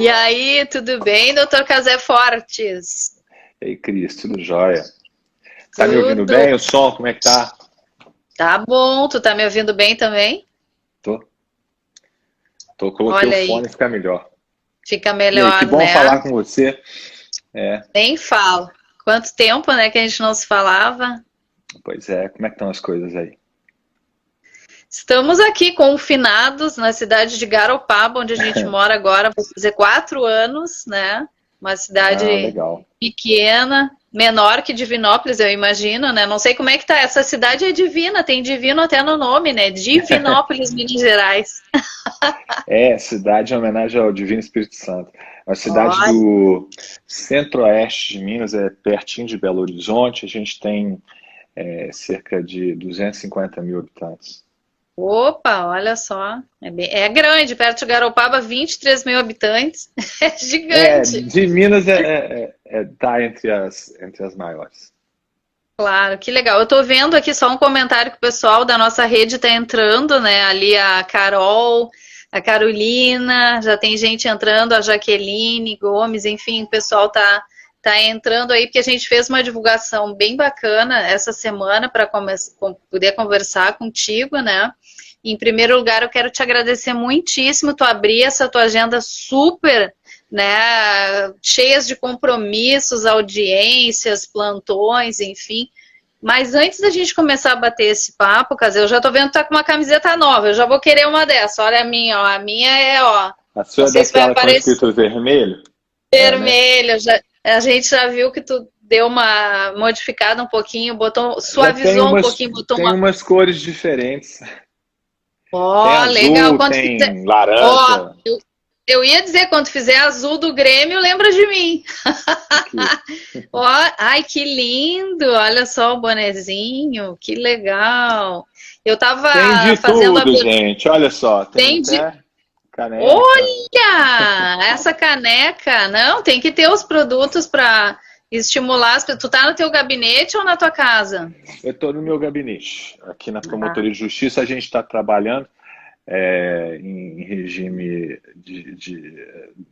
E aí, tudo bem, doutor Casé Fortes? Ei, Cris, tudo jóia? Tá me ouvindo Tudo. bem? O som, como é que tá? Tá bom, tu tá me ouvindo bem também? Tô, coloquei o Olha aí, fone e fica melhor. fica E aí, que melhor, bom né? falar com você. É, Nem falo. Quanto tempo, né, que a gente não se falava? pois é, como é que estão as coisas aí? Estamos aqui confinados na cidade de Garopaba, onde a gente mora agora, vai fazer 4 anos, né? Uma Ah, cidade legal. pequena, menor que Divinópolis, eu imagino, né? Não sei como é que tá. Essa cidade é divina, tem divino até no nome, né? Divinópolis, Minas Gerais. É, cidade em homenagem ao Divino Espírito Santo. É uma cidade Olha. do centro-oeste de Minas, é pertinho de Belo Horizonte. A gente tem cerca de 250 mil habitantes. Opa, olha só. É grande, perto de Garopaba, 23 mil habitantes. É É, gigante. de Minas tá entre as maiores. Claro, que legal. Eu tô vendo aqui só um comentário que o pessoal da nossa rede tá entrando, né? Ali a Carol, a Carolina, já tem gente entrando, a Jaqueline Gomes, enfim, o pessoal tá entrando aí, porque a gente fez uma divulgação bem bacana essa semana para poder conversar contigo, né? Em primeiro lugar, eu quero te agradecer muitíssimo tu abrir essa tua agenda super, né, cheias de compromissos, audiências, plantões, enfim. Mas antes da gente começar a bater esse papo, Casé, eu já tô vendo que tá com uma camiseta nova, eu já vou querer uma dessa. Olha a minha, ó. A minha é, ó, A não sua é sei se vai daquela com aparecer escrito vermelho? É, né? vermelha, a gente já viu que tu deu uma modificada um pouquinho, botou, Já suavizou um pouquinho, botou tem uma. umas cores diferentes. Tem Ó, legal. azul, Quando fizer. tem Ó, laranja. eu ia dizer, quando fizer azul do Grêmio, lembra de mim. Aqui. Ó, ai, que lindo! Olha só o bonezinho, que legal. Eu Tem tava de fazendo a tudo, gente. Olha só, tem tem de. até caneca. Olha! Essa caneca, não, tem que ter os produtos para estimular as. Tu tá no teu gabinete ou na tua casa? Eu estou no meu gabinete. Aqui na Ah, Promotoria de Justiça a gente está trabalhando em regime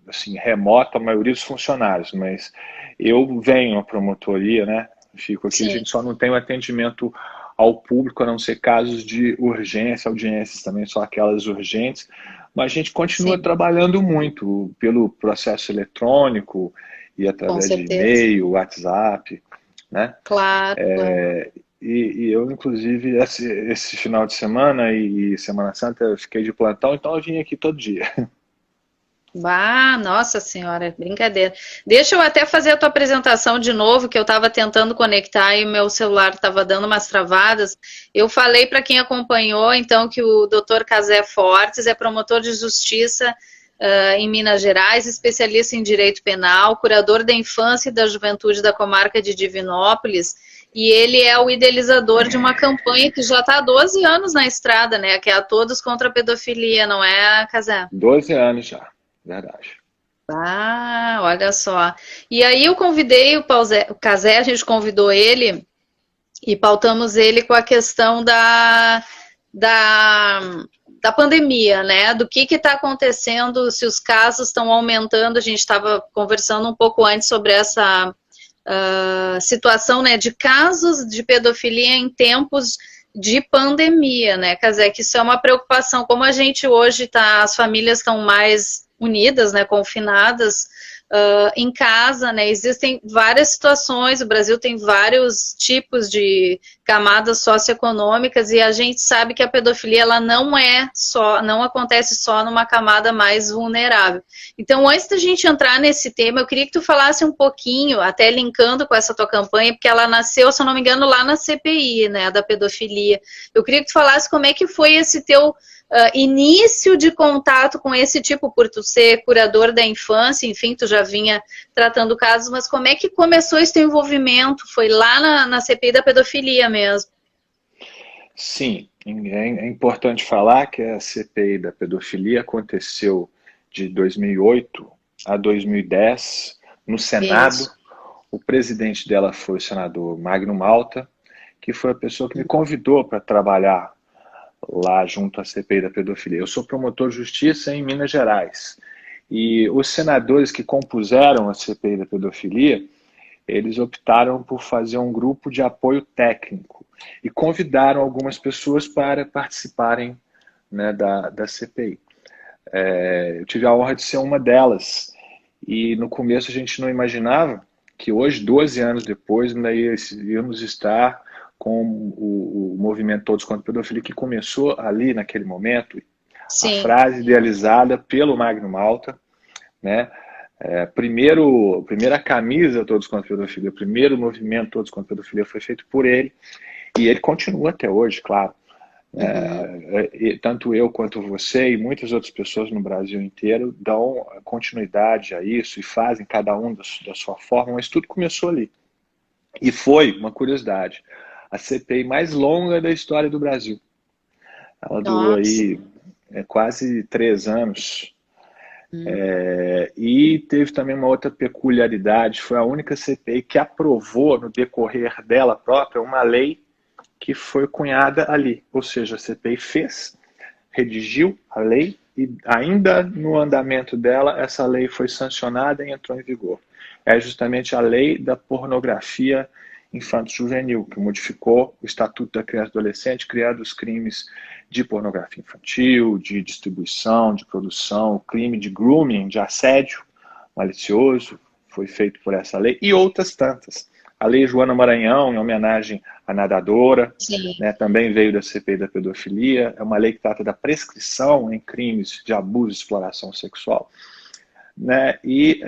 assim, remoto, a maioria dos funcionários, mas eu venho à promotoria, né? Fico aqui, a sim, gente só não tem o atendimento ao público, a não ser casos de urgência, audiências também, só aquelas urgentes, mas a gente continua sim, trabalhando muito pelo processo eletrônico e com através de certeza. e-mail, WhatsApp, né? Claro, claro. E eu, inclusive, esse final de semana e Semana Santa eu fiquei de plantão, então eu vim aqui todo dia. Bah, nossa senhora, brincadeira. Deixa eu até fazer a tua apresentação de novo, que eu estava tentando conectar e o meu celular estava dando umas travadas. Eu falei para quem acompanhou, então, que o Dr. Casé Fortes é promotor de justiça em Minas Gerais, especialista em direito penal, curador da infância e da juventude da comarca de Divinópolis, e ele é o idealizador de uma campanha que já está há 12 anos na estrada, né? Que é a Todos contra a Pedofilia, não é, Casé? 12 anos já, verdade. Ah, olha só. E aí eu convidei o Casé, a gente convidou ele e pautamos ele com a questão da, da pandemia, né? Do que está acontecendo, se os casos estão aumentando. A gente estava conversando um pouco antes sobre essa situação, né, de casos de pedofilia em tempos de pandemia, né, Casé, que isso é uma preocupação, como a gente hoje tá, as famílias estão mais unidas, né, confinadas em casa, né, existem várias situações, o Brasil tem vários tipos de camadas socioeconômicas e a gente sabe que a pedofilia, ela não acontece só numa camada mais vulnerável. Então, antes da gente entrar nesse tema, eu queria que tu falasse um pouquinho, até linkando com essa tua campanha, porque ela nasceu, se eu não me engano, lá na CPI, né, da pedofilia. Eu queria que tu falasse como é que foi esse teu início de contato com esse tipo, por tu ser curador da infância, enfim, tu já vinha tratando casos, mas como é que começou esse teu envolvimento? Foi lá na CPI da pedofilia mesmo? Sim, é importante falar que a CPI da pedofilia aconteceu de 2008 a 2010 no Senado. Isso. O presidente dela foi o senador Magno Malta, que foi a pessoa que me convidou para trabalhar lá junto à CPI da pedofilia. Eu sou promotor de justiça em Minas Gerais E os senadores que compuseram a CPI da pedofilia, eles optaram por fazer um grupo de apoio técnico e convidaram algumas pessoas para participarem, né, da CPI. Eu tive a honra de ser uma delas. E no começo a gente não imaginava que hoje, 12 anos depois, ainda íamos estar com o movimento Todos contra a Pedofilia, que começou ali naquele momento. Sim. A frase idealizada pelo Magno Malta, né? Primeira camisa Todos contra a Pedofilia, o primeiro movimento Todos contra a Pedofilia foi feito por ele, e ele continua até hoje, claro. Tanto eu quanto você e muitas outras pessoas no Brasil inteiro dão continuidade a isso e fazem cada um da sua forma, mas tudo começou ali. E foi, uma curiosidade, a CPI mais longa da história do Brasil. Ela durou aí quase 3 anos. E teve também uma outra peculiaridade, foi a única CPI que aprovou no decorrer dela própria uma lei que foi cunhada ali, ou seja, a CPI redigiu a lei e ainda no andamento dela essa lei foi sancionada e entrou em vigor. É justamente a lei da pornografia infanto-juvenil, que modificou o Estatuto da Criança e do Adolescente, criando os crimes de pornografia infantil, de distribuição, de produção, crime de grooming, de assédio malicioso, foi feito por essa lei, e outras tantas. A Lei Joana Maranhão, em homenagem à nadadora, né, também veio da CPI da pedofilia. É uma lei que trata da prescrição em crimes de abuso e exploração sexual. Né, e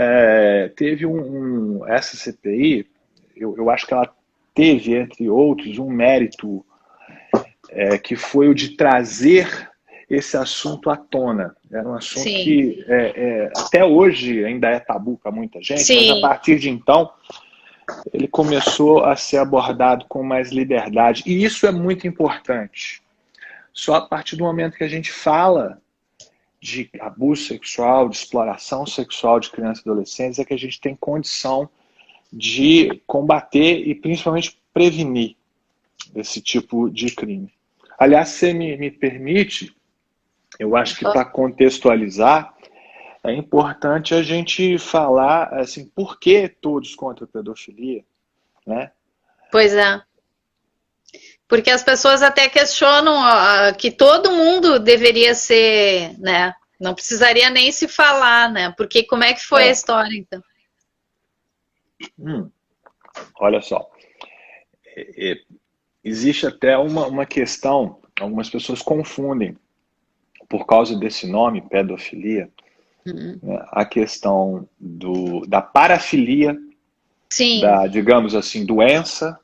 teve essa CPI, eu acho que ela teve, entre outros, um mérito que foi o de trazer esse assunto à tona. Era um assunto que até hoje ainda é tabu para muita gente, mas a partir de então ele começou a ser abordado com mais liberdade. E isso é muito importante. Só a partir do momento que a gente fala de abuso sexual, de exploração sexual de crianças e adolescentes, é que a gente tem condição de combater e principalmente prevenir esse tipo de crime. Aliás, se me permite, eu acho que para contextualizar, é importante a gente falar assim, por que todos contra a pedofilia, né? Pois é. Porque as pessoas até questionam que todo mundo deveria ser, né? Não precisaria nem se falar, né? Porque como é que foi a história, então? Olha só. Existe até uma questão, algumas pessoas confundem, por causa desse nome, pedofilia, né, a questão da parafilia, da, digamos assim, doença,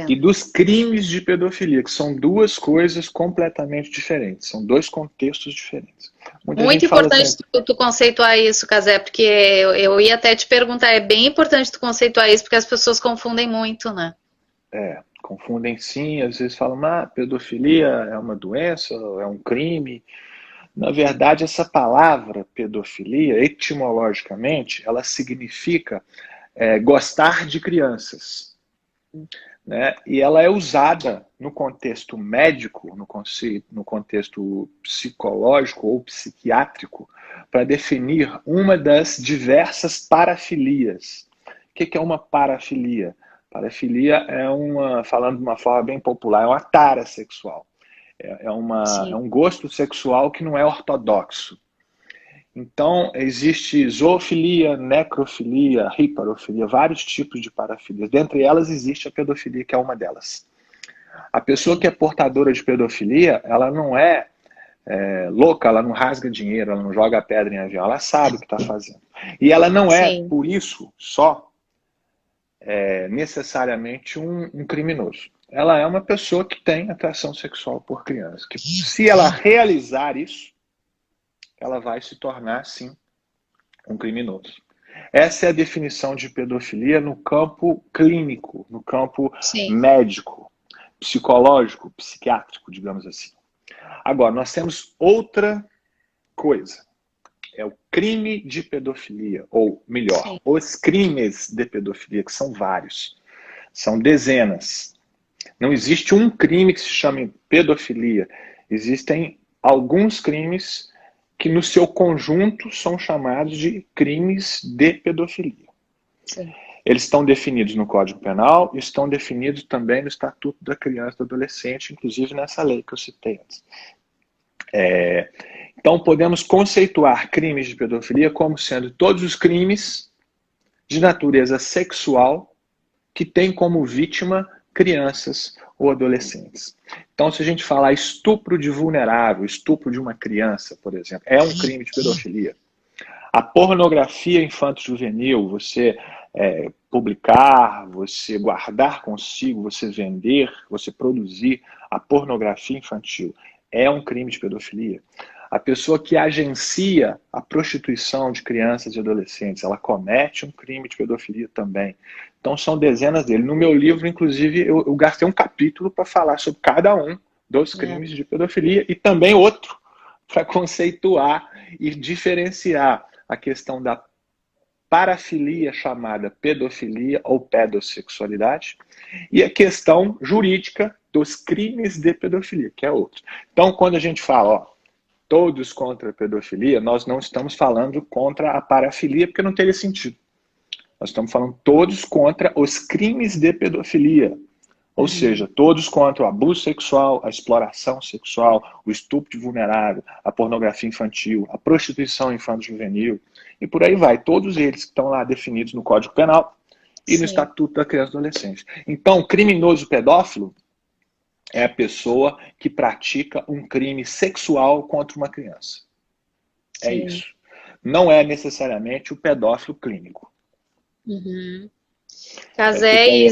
e dos crimes de pedofilia, que são duas coisas completamente diferentes, são dois contextos diferentes. Muito importante tu conceituar isso, Cazé, porque eu ia até te perguntar, é bem importante tu conceituar isso, porque as pessoas confundem muito, né? Confundem sim, às vezes falam, pedofilia é uma doença, é um crime. Na verdade, essa palavra pedofilia, etimologicamente, ela significa gostar de crianças. Né? E ela é usada no contexto médico, no contexto psicológico ou psiquiátrico, para definir uma das diversas parafilias. O que é uma parafilia? Parafilia falando de uma forma bem popular, é uma tara sexual. É um gosto sexual que não é ortodoxo. Então, existe zoofilia, necrofilia, hiparofilia, vários tipos de parafilias. Dentre elas, existe a pedofilia, que é uma delas. A pessoa que é portadora de pedofilia, ela não é louca, ela não rasga dinheiro, ela não joga pedra em avião, ela sabe o que está fazendo. E ela não é, por isso, só necessariamente um criminoso. Ela é uma pessoa que tem atração sexual por criança. Que, se ela realizar isso, ela vai se tornar, sim, um criminoso. Essa é a definição de pedofilia no campo clínico, no campo médico, psicológico, psiquiátrico, digamos assim. Agora, nós temos outra coisa. É o crime de pedofilia, ou melhor, os crimes de pedofilia, que são vários. São dezenas. Não existe um crime que se chame pedofilia. Existem alguns crimes que no seu conjunto são chamados de crimes de pedofilia. Sim. Eles estão definidos no Código Penal e estão definidos também no Estatuto da Criança e do Adolescente, inclusive nessa lei que eu citei antes. Então, podemos conceituar crimes de pedofilia como sendo todos os crimes de natureza sexual que têm como vítima crianças ou adolescentes. Então, se a gente falar estupro de vulnerável, estupro de uma criança, por exemplo, é um crime de pedofilia. A pornografia infanto-juvenil, você publicar, você guardar consigo, você vender, você produzir a pornografia infantil, é um crime de pedofilia. A pessoa que agencia a prostituição de crianças e adolescentes, ela comete um crime de pedofilia também. Então são dezenas deles. No meu livro, inclusive, eu gastei um capítulo para falar sobre cada um dos crimes de pedofilia e também outro para conceituar e diferenciar a questão da parafilia chamada pedofilia ou pedossexualidade e a questão jurídica dos crimes de pedofilia, que é outro. Então, quando a gente fala, todos contra a pedofilia, nós não estamos falando contra a parafilia, porque não teria sentido. Nós estamos falando todos contra os crimes de pedofilia. Ou seja, todos contra o abuso sexual, a exploração sexual, o estupro de vulnerável, a pornografia infantil, a prostituição infanto-juvenil, e por aí vai. Todos eles que estão lá definidos no Código Penal e no Estatuto da Criança e Adolescente. Então, criminoso pedófilo é a pessoa que pratica um crime sexual contra uma criança. É isso. Não é necessariamente o pedófilo clínico. Casé,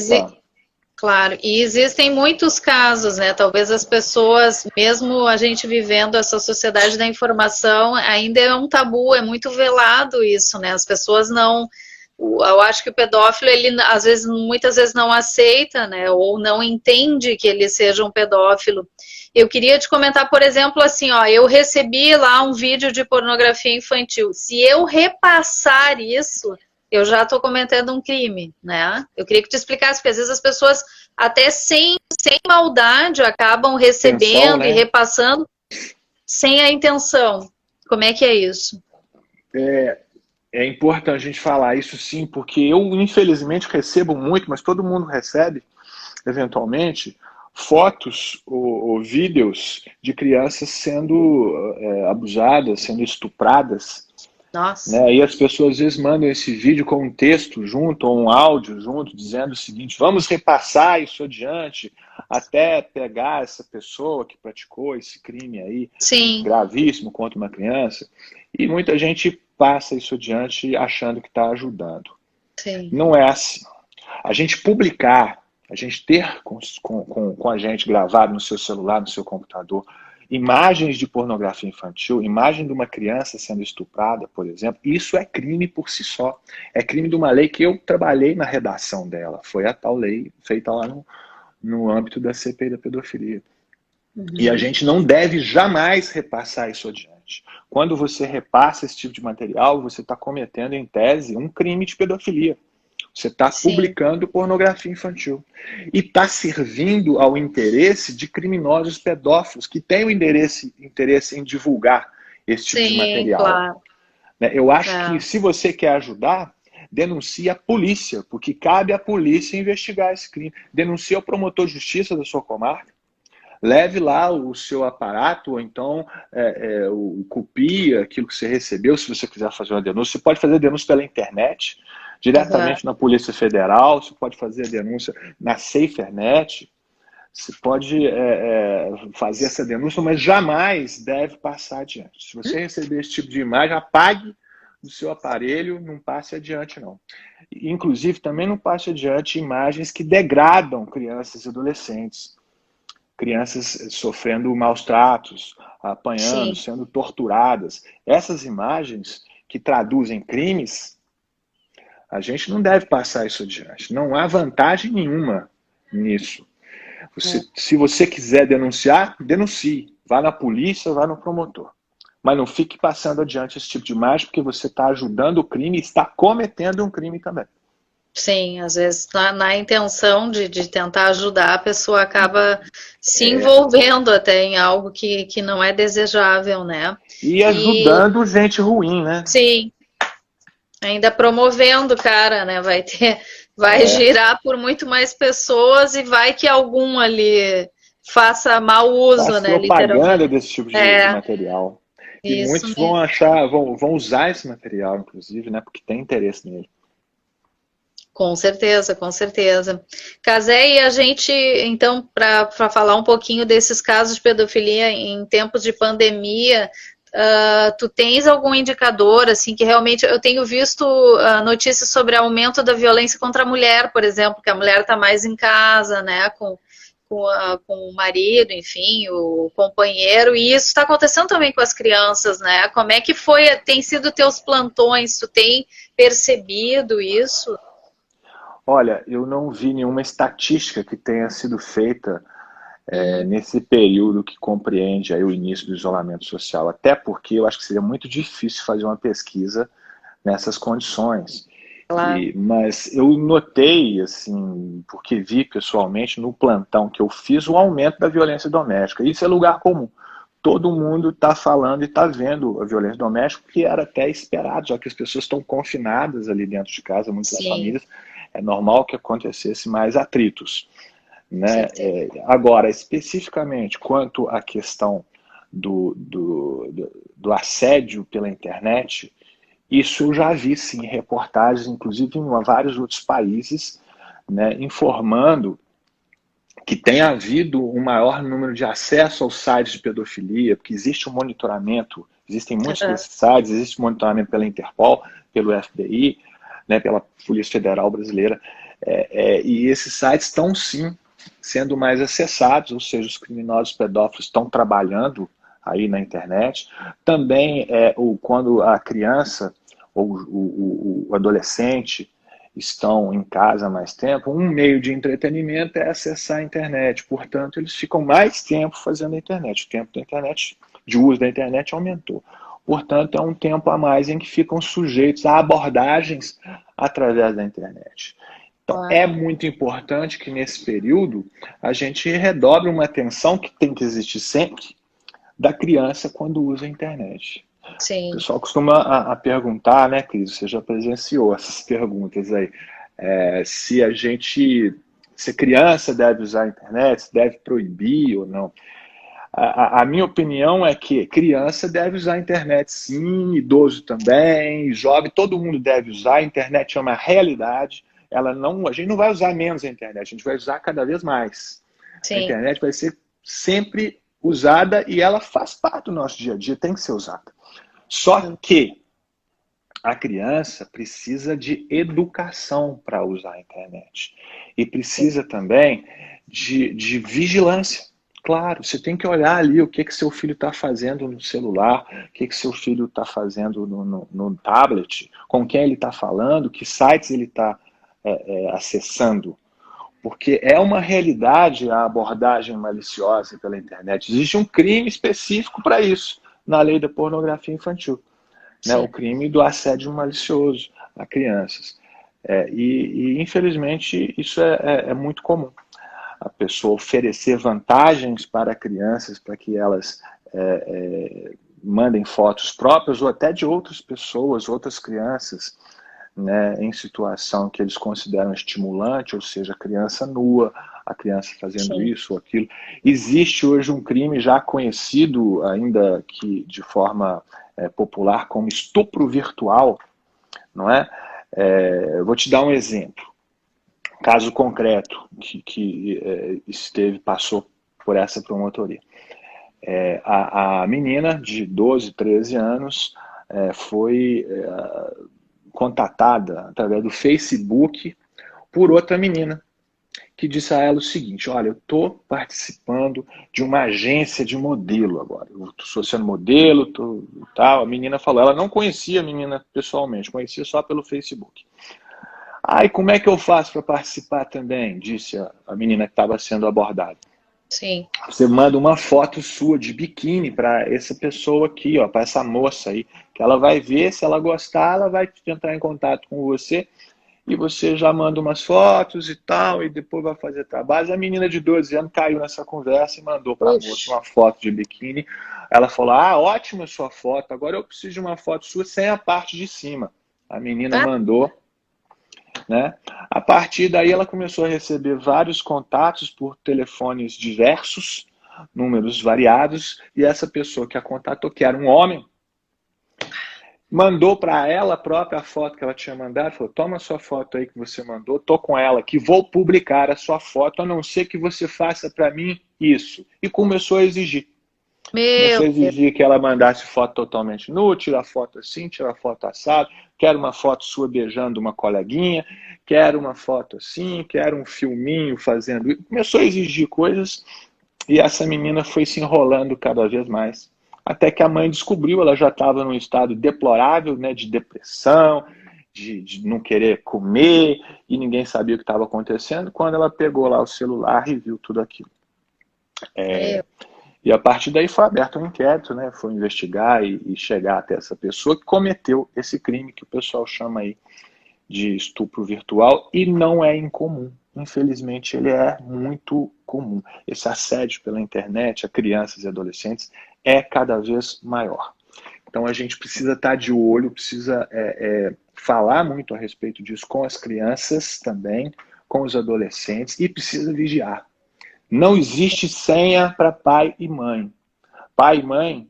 claro, e existem muitos casos, né? Talvez as pessoas, mesmo a gente vivendo essa sociedade da informação, ainda é um tabu, é muito velado isso, né? As pessoas não... Eu acho que o pedófilo, ele às vezes, muitas vezes não aceita, né? Ou não entende que ele seja um pedófilo. Eu queria te comentar, por exemplo, assim, ó, eu recebi lá um vídeo de pornografia infantil. Se eu repassar isso, eu já estou cometendo um crime, né? Eu queria que tu explicasse, porque às vezes as pessoas, até sem maldade, acabam recebendo, né, e repassando sem a intenção. Como é que é isso? É importante a gente falar isso sim, porque eu, infelizmente, recebo muito, mas todo mundo recebe, eventualmente, fotos ou vídeos de crianças sendo abusadas, sendo estupradas. Nossa. Né? E as pessoas às vezes mandam esse vídeo com um texto junto, ou um áudio junto, dizendo o seguinte: vamos repassar isso adiante, até pegar essa pessoa que praticou esse crime aí, gravíssimo contra uma criança. E muita gente passa isso adiante achando que está ajudando. Sim. Não é assim. A gente publicar, a gente ter com a gente gravado no seu celular, no seu computador, imagens de pornografia infantil, imagem de uma criança sendo estuprada, por exemplo, isso é crime por si só. É crime de uma lei que eu trabalhei na redação dela. Foi a tal lei feita lá no âmbito da CPI da pedofilia. E a gente não deve jamais repassar isso adiante. Quando você repassa esse tipo de material, você está cometendo, em tese, um crime de pedofilia. Você está publicando pornografia infantil. E está servindo ao interesse de criminosos pedófilos que têm o interesse em divulgar esse tipo de material. Claro. Eu acho que, se você quer ajudar, denuncie a polícia, porque cabe à polícia investigar esse crime. Denuncie ao promotor de justiça da sua comarca. Leve lá o seu aparato, ou então copie aquilo que você recebeu, se você quiser fazer uma denúncia. Você pode fazer a denúncia pela internet, diretamente na Polícia Federal, você pode fazer a denúncia na SaferNet, você pode fazer essa denúncia, mas jamais deve passar adiante. Se você receber esse tipo de imagem, apague do seu aparelho, não passe adiante, não. Inclusive, também não passe adiante imagens que degradam crianças e adolescentes. Crianças sofrendo maus tratos, apanhando, sendo torturadas. Essas imagens que traduzem crimes, a gente não deve passar isso adiante. Não há vantagem nenhuma nisso. Se você quiser denunciar, denuncie. Vá na polícia, vá no promotor. Mas não fique passando adiante esse tipo de imagem, porque você está ajudando o crime e está cometendo um crime também. Sim, às vezes na intenção de tentar ajudar, a pessoa acaba se envolvendo até em algo que não é desejável, né? E E ajudando gente ruim, né? sim, ainda promovendo, cara, né? Vai É, girar por muito mais pessoas e vai que algum ali faça mau uso, faz né? propaganda Literalmente. desse tipo de É, material. E isso muitos vão mesmo. achar, vão usar esse material, inclusive, né? Porque tem interesse nele. Com certeza, com certeza. Casé, e a gente, então, para falar um pouquinho desses casos de pedofilia em tempos de pandemia, tu tens algum indicador, assim, que realmente eu tenho visto notícias sobre aumento da violência contra a mulher, por exemplo, que a mulher está mais em casa, né, com o marido, enfim, o companheiro, e isso está acontecendo também com as crianças, né? Como é que tem sido teus plantões? Tu tem percebido isso? Olha, eu não vi nenhuma estatística que tenha sido feita Hum, nesse período que compreende aí o início do isolamento social. Até porque eu acho que seria muito difícil fazer uma pesquisa nessas condições. claro. Mas eu notei, assim, porque vi pessoalmente no plantão que eu fiz, o aumento da violência doméstica. Isso é lugar comum. Todo mundo está falando e está vendo a violência doméstica, que era até esperado, já que as pessoas estão confinadas ali dentro de casa, muitas Sim, famílias, é normal que acontecesse mais atritos. com Né? certeza. Agora, especificamente quanto à questão do assédio pela internet, isso eu já vi sim reportagens, inclusive em vários outros países, né, informando que tem havido um maior número de acesso aos sites de pedofilia, porque existe um monitoramento, existem muitos Aham. desses sites, existe um monitoramento pela Interpol, pelo FBI, né, pela Polícia Federal Brasileira, e esses sites estão sim sendo mais acessados, ou seja, os criminosos pedófilos estão trabalhando aí na internet. Também quando a criança ou o adolescente estão em casa há mais tempo, um meio de entretenimento é acessar a internet. Portanto, eles ficam mais tempo fazendo a internet. O tempo da internet, de uso da internet aumentou. Portanto, é um tempo a mais em que ficam sujeitos a abordagens através da internet. Então, Claro. é muito importante que nesse período a gente redobre uma atenção que tem que existir sempre da criança quando usa a internet. O Sim, pessoal costuma a perguntar, né, Cris? Você já presenciou essas perguntas aí. Se a gente, se a criança deve usar a internet, se deve proibir ou não. A minha opinião é que criança deve usar a internet sim, idoso também, jovem, todo mundo deve usar. A internet é uma realidade. A gente não vai usar menos a internet, a gente vai usar cada vez mais. A sim, internet vai ser sempre usada e ela faz parte do nosso dia a dia, tem que ser usada. Só que a criança precisa de educação para usar a internet. E sim, precisa também de vigilância. Claro, você tem que olhar ali o que seu filho está fazendo no celular, o que seu filho está fazendo no tablet, com quem ele está falando, que sites ele está acessando. Porque é uma realidade a abordagem maliciosa pela internet. Existe um crime específico para isso na lei da pornografia infantil, né, o sim, crime do assédio malicioso a crianças. Infelizmente, isso é muito comum. A pessoa oferecer vantagens para crianças para que elas mandem fotos próprias ou até de outras pessoas, outras crianças, né, em situação que eles consideram estimulante, ou seja, a criança nua, a criança fazendo sim. isso ou aquilo. Existe hoje um crime já conhecido, ainda que de forma popular, como estupro virtual, não é? Vou te dar um exemplo, caso concreto que passou por essa promotoria. A menina de 12, 13 anos foi contatada através do Facebook por outra menina que disse a ela o seguinte: olha, eu estou participando de uma agência de modelo agora. Eu estou sendo modelo, tal. A menina falou, ela não conhecia a menina pessoalmente, conhecia só pelo Facebook. Ah, e como é que eu faço para participar também? Disse a menina que estava sendo abordada. Sim, Você manda uma foto sua de biquíni para essa pessoa aqui, ó, para essa moça aí, que ela vai ver, se ela gostar, ela vai entrar em contato com você e você já manda umas fotos e tal, e depois vai fazer trabalhos. A menina de 12 anos caiu nessa conversa e mandou para a moça Puxa. uma foto de biquíni. Ela falou, ah, ótima sua foto, agora eu preciso de uma foto sua sem a parte de cima. A menina Ah, mandou, né? A partir daí ela começou a receber vários contatos por telefones diversos, números variados, e essa pessoa que a contatou, que era um homem, mandou para ela própria a foto que ela tinha mandado, falou, toma a sua foto aí que você mandou, tô com ela aqui, vou publicar a sua foto, a não ser que você faça para mim isso. E começou a exigir. meu Começou a Deus. exigir que ela mandasse foto totalmente nu, tirar foto assim, tirar foto assado, quero uma foto sua beijando uma coleguinha, quero uma foto assim, quero um filminho fazendo isso. Começou a exigir coisas e essa menina foi se enrolando cada vez mais. Até que a mãe descobriu, ela já estava num estado deplorável, né, de depressão, de não querer comer, e ninguém sabia o que estava acontecendo, quando ela pegou lá o celular e viu tudo aquilo. Meu. E a partir daí foi aberto um inquérito, né, foi investigar e chegar até essa pessoa que cometeu esse crime que o pessoal chama aí de estupro virtual, e não é incomum. Infelizmente, ele é muito comum. Esse assédio pela internet a crianças e adolescentes é cada vez maior. Então, a gente precisa estar de olho, precisa falar muito a respeito disso com as crianças também, com os adolescentes, e precisa vigiar. Não existe senha para pai e mãe. Pai e mãe,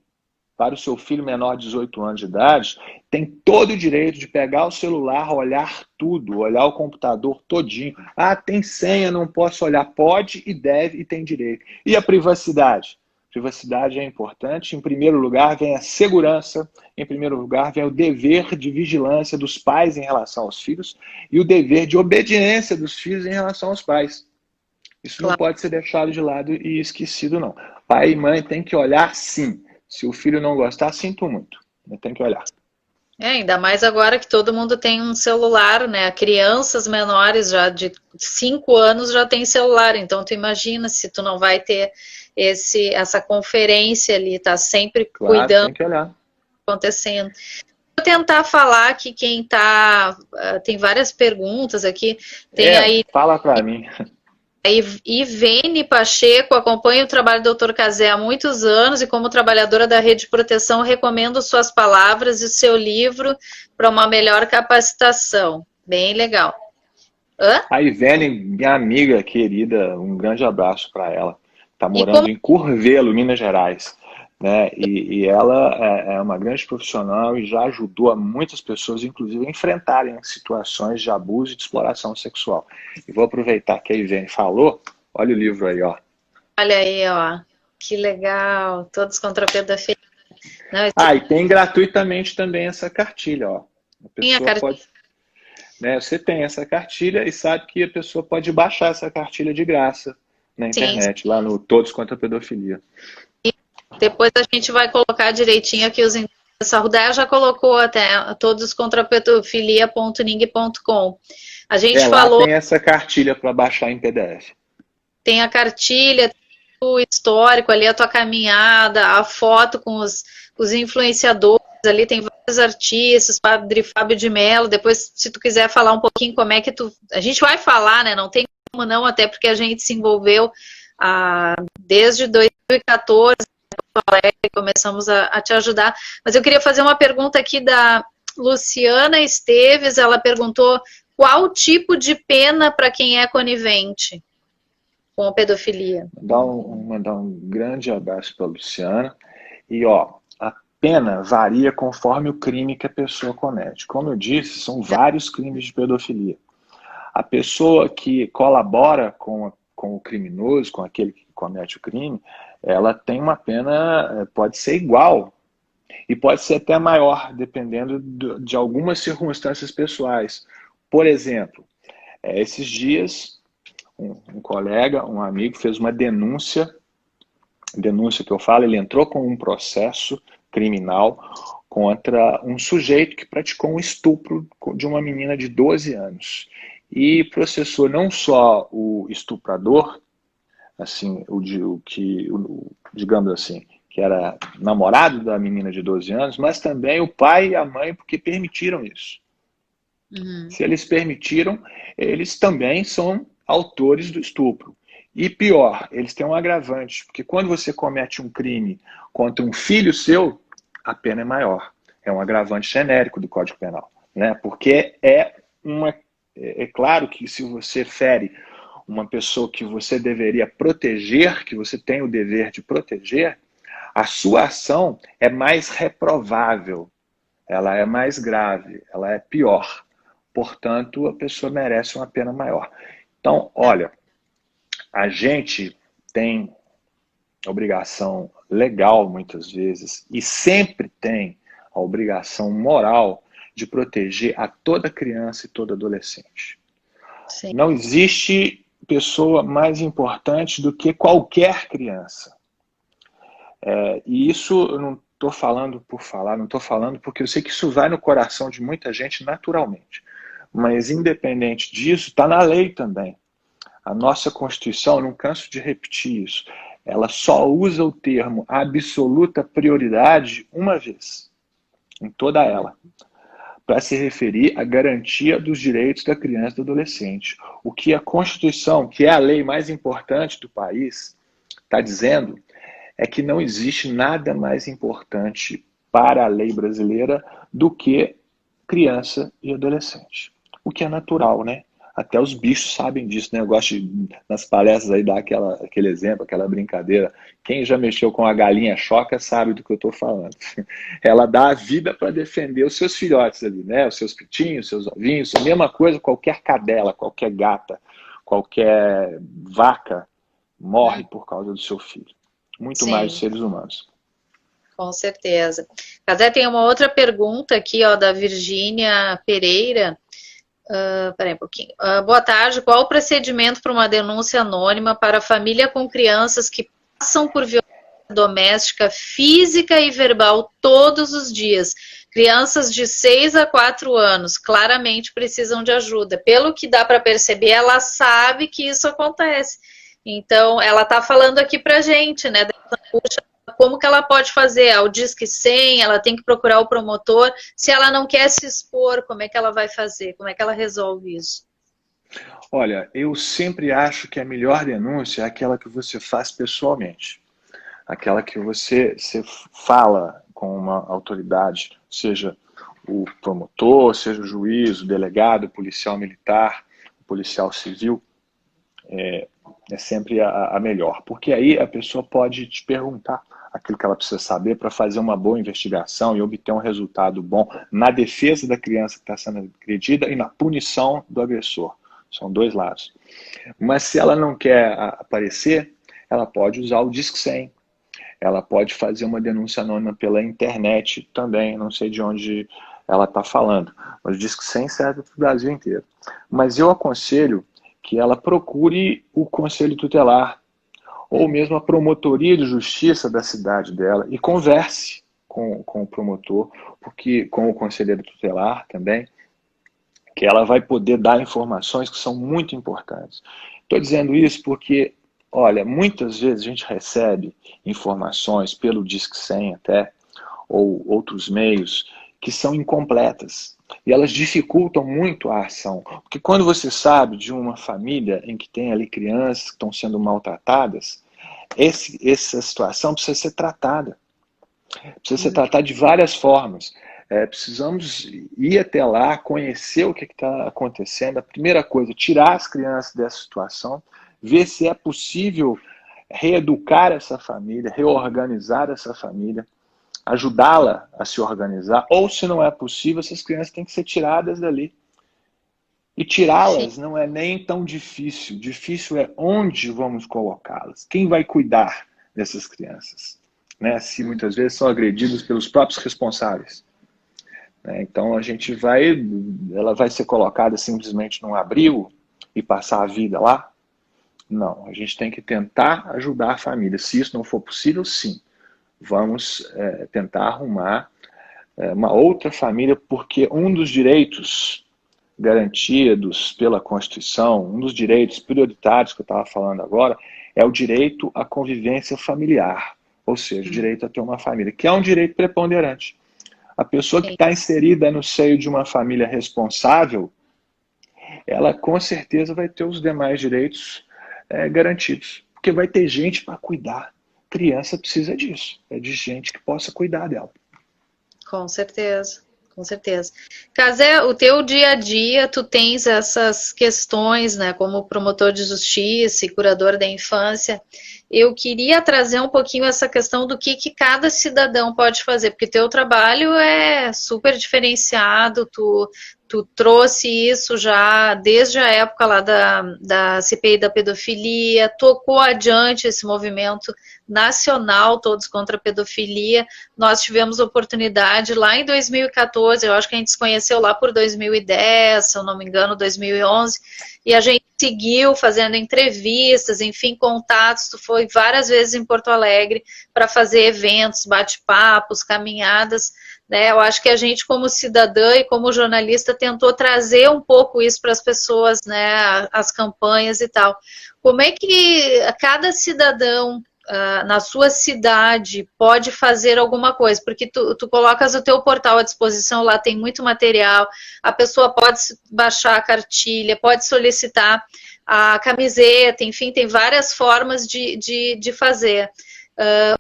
para o seu filho menor de 18 anos de idade, tem todo o direito de pegar o celular, olhar tudo, olhar o computador todinho. Ah, tem senha, não posso olhar. Pode e deve e tem direito. E a privacidade? Privacidade é importante. Em primeiro lugar vem a segurança, em primeiro lugar vem o dever de vigilância dos pais em relação aos filhos e o dever de obediência dos filhos em relação aos pais. Isso não Claro. pode ser deixado de lado e esquecido, não. Pai e mãe têm que olhar, sim. Se o filho não gostar, sinto muito. Tem que olhar. Ainda mais agora que todo mundo tem um celular, né? Crianças menores já de 5 anos já tem celular, então tu imagina se tu não vai ter essa conferência ali, tá sempre Claro, cuidando do tem que olhar. que tá acontecendo. Vou tentar falar que quem tá, tem várias perguntas aqui, tem aí Fala pra mim. a Ivene Pacheco, acompanha o trabalho do Dr. Cazé há muitos anos e como trabalhadora da Rede de Proteção, recomendo suas palavras e o seu livro para uma melhor capacitação. Bem legal. Hã? A Ivene, minha amiga querida, um grande abraço para ela. Está E como morando em Curvelo, Minas Gerais. Né? E ela é uma grande profissional e já ajudou a muitas pessoas, inclusive, a enfrentarem situações de abuso e de exploração sexual. E vou aproveitar que a Ivene falou, olha o livro aí, ó. olha aí, ó, que legal, todos contra a pedofilia. Não, Ah, e tem gratuitamente também essa cartilha, ó. A tinha pessoa pode, né, você tem essa cartilha e sabe que a pessoa pode baixar essa cartilha de graça na sim. internet, lá no Todos contra a Pedofilia. Depois a gente vai colocar direitinho aqui os endereços. A Rudéia já colocou até todos contra a pedofilia.ning.com. A gente Lá falou, tem essa cartilha para baixar em PDF. tem a cartilha, o histórico ali, a tua caminhada, a foto com os influenciadores, ali tem vários artistas, Padre Fábio de Mello. Depois, se tu quiser falar um pouquinho como é que tu... A gente vai falar, né? Não tem como não, até porque a gente se envolveu desde 2014, começamos a te ajudar. Mas eu queria fazer uma pergunta aqui da Luciana Esteves. Ela perguntou qual tipo de pena para quem é conivente com a pedofilia. Mandar um grande abraço para a Luciana. E, ó, a pena varia conforme o crime que a pessoa comete. Como eu disse, são vários crimes de pedofilia. A pessoa que colabora com o criminoso, com aquele que comete o crime, ela tem uma pena, pode ser igual, e pode ser até maior, dependendo de algumas circunstâncias pessoais. Por exemplo, esses dias, um colega, um amigo, fez uma denúncia que eu falo, ele entrou com um processo criminal contra um sujeito que praticou um estupro de uma menina de 12 anos. E processou não só o estuprador, assim, digamos assim, que era namorado da menina de 12 anos, mas também o pai e a mãe, porque permitiram isso. Uhum. Se eles permitiram, eles também são autores do estupro. E pior, eles têm um agravante, porque quando você comete um crime contra um filho seu, a pena é maior. É um agravante genérico do Código Penal, né? Porque é claro que se você fere uma pessoa que você deveria proteger, que você tem o dever de proteger, a sua ação é mais reprovável, ela é mais grave, ela é pior. Portanto, a pessoa merece uma pena maior. Então, olha, a gente tem obrigação legal, muitas vezes, e sempre tem a obrigação moral de proteger a toda criança e todo adolescente. Sim. Não existe pessoa mais importante do que qualquer criança. E isso eu não estou falando por falar, não estou falando porque eu sei que isso vai no coração de muita gente naturalmente. Mas, independente disso, está na lei também. A nossa Constituição, eu não canso de repetir isso, ela só usa o termo absoluta prioridade uma vez, em toda ela, para se referir à garantia dos direitos da criança e do adolescente. O que a Constituição, que é a lei mais importante do país, está dizendo é que não existe nada mais importante para a lei brasileira do que criança e adolescente. O que é natural, né? Até os bichos sabem disso, né? Eu gosto de, nas palestras aí, dar aquele exemplo, aquela brincadeira. Quem já mexeu com a galinha choca sabe do que eu estou falando. Ela dá a vida para defender os seus filhotes ali, né? Os seus pitinhos, seus ovinhos. A mesma coisa, qualquer cadela, qualquer gata, qualquer vaca morre por causa do seu filho. Muito mais os Sim, seres humanos. com certeza. Até tem uma outra pergunta aqui, ó, da Virgínia Pereira. Peraí um pouquinho. Boa tarde. Qual o procedimento para uma denúncia anônima para família com crianças que passam por violência doméstica física e verbal todos os dias? Crianças de 6 a 4 anos claramente precisam de ajuda. Pelo que dá para perceber, ela sabe que isso acontece. Então, ela está falando aqui para a gente, né? Como que ela pode fazer? Ao Disque 100, ela tem que procurar o promotor. Se ela não quer se expor, como é que ela vai fazer? Como é que ela resolve isso? Olha, eu sempre acho que a melhor denúncia é aquela que você faz pessoalmente. Aquela que você fala com uma autoridade, seja o promotor, seja o juiz, o delegado, o policial militar, o policial civil, é sempre a melhor. Porque aí a pessoa pode te perguntar aquilo que ela precisa saber para fazer uma boa investigação e obter um resultado bom na defesa da criança que está sendo agredida e na punição do agressor. São dois lados. Mas se ela não quer aparecer, ela pode usar o Disque 100. Ela pode fazer uma denúncia anônima pela internet também, não sei de onde ela está falando. Mas o Disque 100 serve para o Brasil inteiro. Mas eu aconselho que ela procure o conselho tutelar ou mesmo a promotoria de justiça da cidade dela e converse com o promotor, porque com o conselheiro tutelar também, que ela vai poder dar informações que são muito importantes. Estou dizendo isso porque, olha, muitas vezes a gente recebe informações pelo Disque 100 até, ou outros meios, que são incompletas. E elas dificultam muito a ação. Porque quando você sabe de uma família em que tem ali crianças que estão sendo maltratadas, essa situação precisa ser tratada. Precisa ser tratada de várias formas. Precisamos ir até lá, conhecer o que está acontecendo. A primeira coisa, tirar as crianças dessa situação, ver se é possível reeducar essa família, reorganizar essa família, ajudá-la a se organizar, ou se não é possível, essas crianças têm que ser tiradas dali. E tirá-las não é nem tão difícil. Difícil é onde vamos colocá-las. Quem vai cuidar dessas crianças? Né? Se muitas vezes são agredidas pelos próprios responsáveis. Então ela vai ser colocada simplesmente num abrigo e passar a vida lá? Não, a gente tem que tentar ajudar a família. Se isso não for possível, sim. Vamos tentar arrumar uma outra família, porque um dos direitos garantidos pela Constituição, um dos direitos prioritários que eu estava falando agora, é o direito à convivência familiar, ou seja, o direito a ter uma família, que é um direito preponderante. A pessoa que sim. está inserida no seio de uma família responsável, ela com certeza vai ter os demais direitos garantidos. Porque vai ter gente para cuidar. Criança precisa disso. É de gente que possa cuidar dela. Com certeza, com certeza. Casé, o teu dia a dia, tu tens essas questões, né, como promotor de justiça e curador da infância. Eu queria trazer um pouquinho essa questão do que cada cidadão pode fazer, porque teu trabalho é super diferenciado, tu trouxe isso já desde a época lá da CPI da pedofilia, tocou adiante esse movimento nacional, Todos contra a Pedofilia. Nós tivemos oportunidade lá em 2014, eu acho que a gente se conheceu lá por 2010, se eu não me engano, 2011, e a gente seguiu fazendo entrevistas, enfim, contatos. Tu foi várias vezes em Porto Alegre para fazer eventos, bate-papos, caminhadas, né? Eu acho que a gente, como cidadã e como jornalista, tentou trazer um pouco isso para as pessoas, né? As campanhas e tal. Como é que cada cidadão na sua cidade pode fazer alguma coisa, porque tu colocas o teu portal à disposição, lá tem muito material, a pessoa pode baixar a cartilha, pode solicitar a camiseta, enfim, tem várias formas de fazer.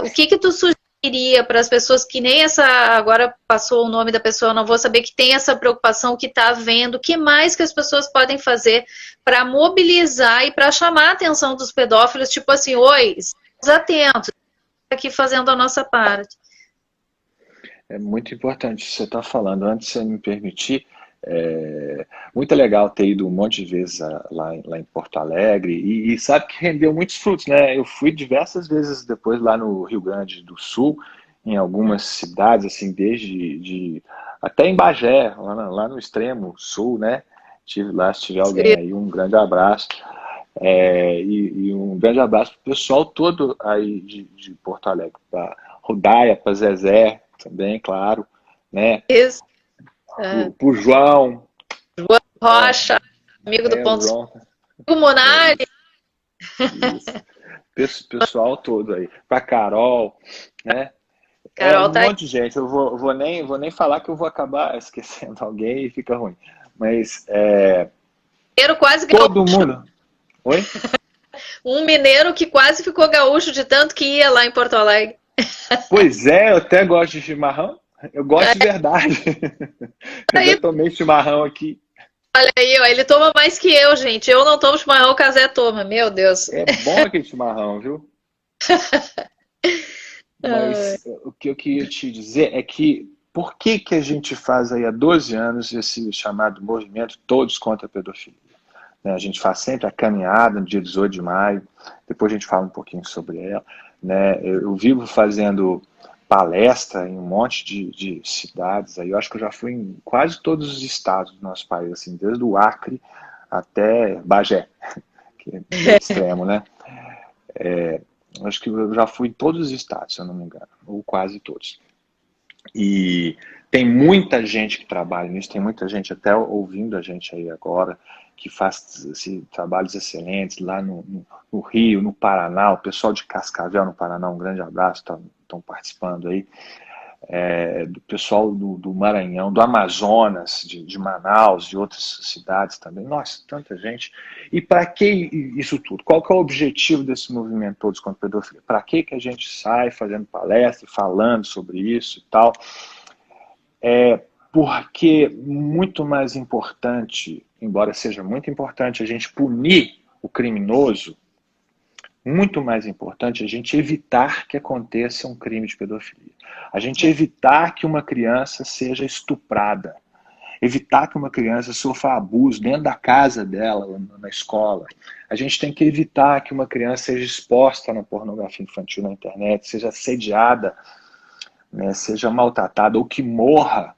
O que tu sugeriria para as pessoas que nem essa, agora passou o nome da pessoa, eu não vou saber, que tem essa preocupação, que está vendo, o que mais que as pessoas podem fazer para mobilizar e para chamar a atenção dos pedófilos, tipo assim, oi, atentos, aqui fazendo a nossa parte. É muito importante o que você está falando. Antes de você me permitir, muito legal ter ido um monte de vezes lá em Porto Alegre e sabe que rendeu muitos frutos, né? Eu fui diversas vezes depois lá no Rio Grande do Sul, em algumas cidades, assim, até em Bagé, lá no extremo sul, né? Estive lá, se tiver alguém aí, um grande abraço. E um grande abraço para o pessoal todo aí de Porto Alegre, para Rodaia, para Zezé também, claro, né? Isso. Para o João. João Rocha, amigo do Ponto João. Pulmonari. Isso. Pessoal todo aí. Para Carol, né? Carol Um tá aí. monte de gente. Eu vou nem falar que eu vou acabar esquecendo alguém e fica ruim. Mas Mineiro quase todo gaúcho. mundo. Oi? Um mineiro que quase ficou gaúcho de tanto que ia lá em Porto Alegre. Pois é, eu até gosto de chimarrão. Eu gosto de verdade. Eu já tomei chimarrão aqui. Olha aí, ó, ele toma mais que eu, gente. Eu não tomo chimarrão, o Casé toma. Meu Deus. É bom aquele chimarrão, viu? Mas o que eu queria te dizer é que por que a gente faz aí há 12 anos esse chamado movimento Todos contra a Pedofilia? A gente faz sempre a caminhada no dia 18 de maio, depois a gente fala um pouquinho sobre ela. Né? Eu vivo fazendo palestra em um monte de cidades, aí eu acho que eu já fui em quase todos os estados do nosso país, assim, desde o Acre até Bagé, que é extremo, né? Acho que eu já fui em todos os estados, se eu não me engano, ou quase todos. E tem muita gente que trabalha nisso, tem muita gente até ouvindo a gente aí agora, que faz assim, trabalhos excelentes lá no Rio, no Paraná, o pessoal de Cascavel no Paraná, um grande abraço, estão participando aí, do pessoal do Maranhão, do Amazonas, de Manaus, de outras cidades também, nossa, tanta gente. E para que isso tudo? Qual que é o objetivo desse movimento Todos contra a Pedofilia? Para que a gente sai fazendo palestra, falando sobre isso e tal? Porque muito mais importante, embora seja muito importante a gente punir o criminoso, muito mais importante a gente evitar que aconteça um crime de pedofilia. A gente evitar que uma criança seja estuprada. Evitar que uma criança sofra abuso dentro da casa dela, na escola. A gente tem que evitar que uma criança seja exposta na pornografia infantil na internet, seja assediada, né, seja maltratada ou que morra,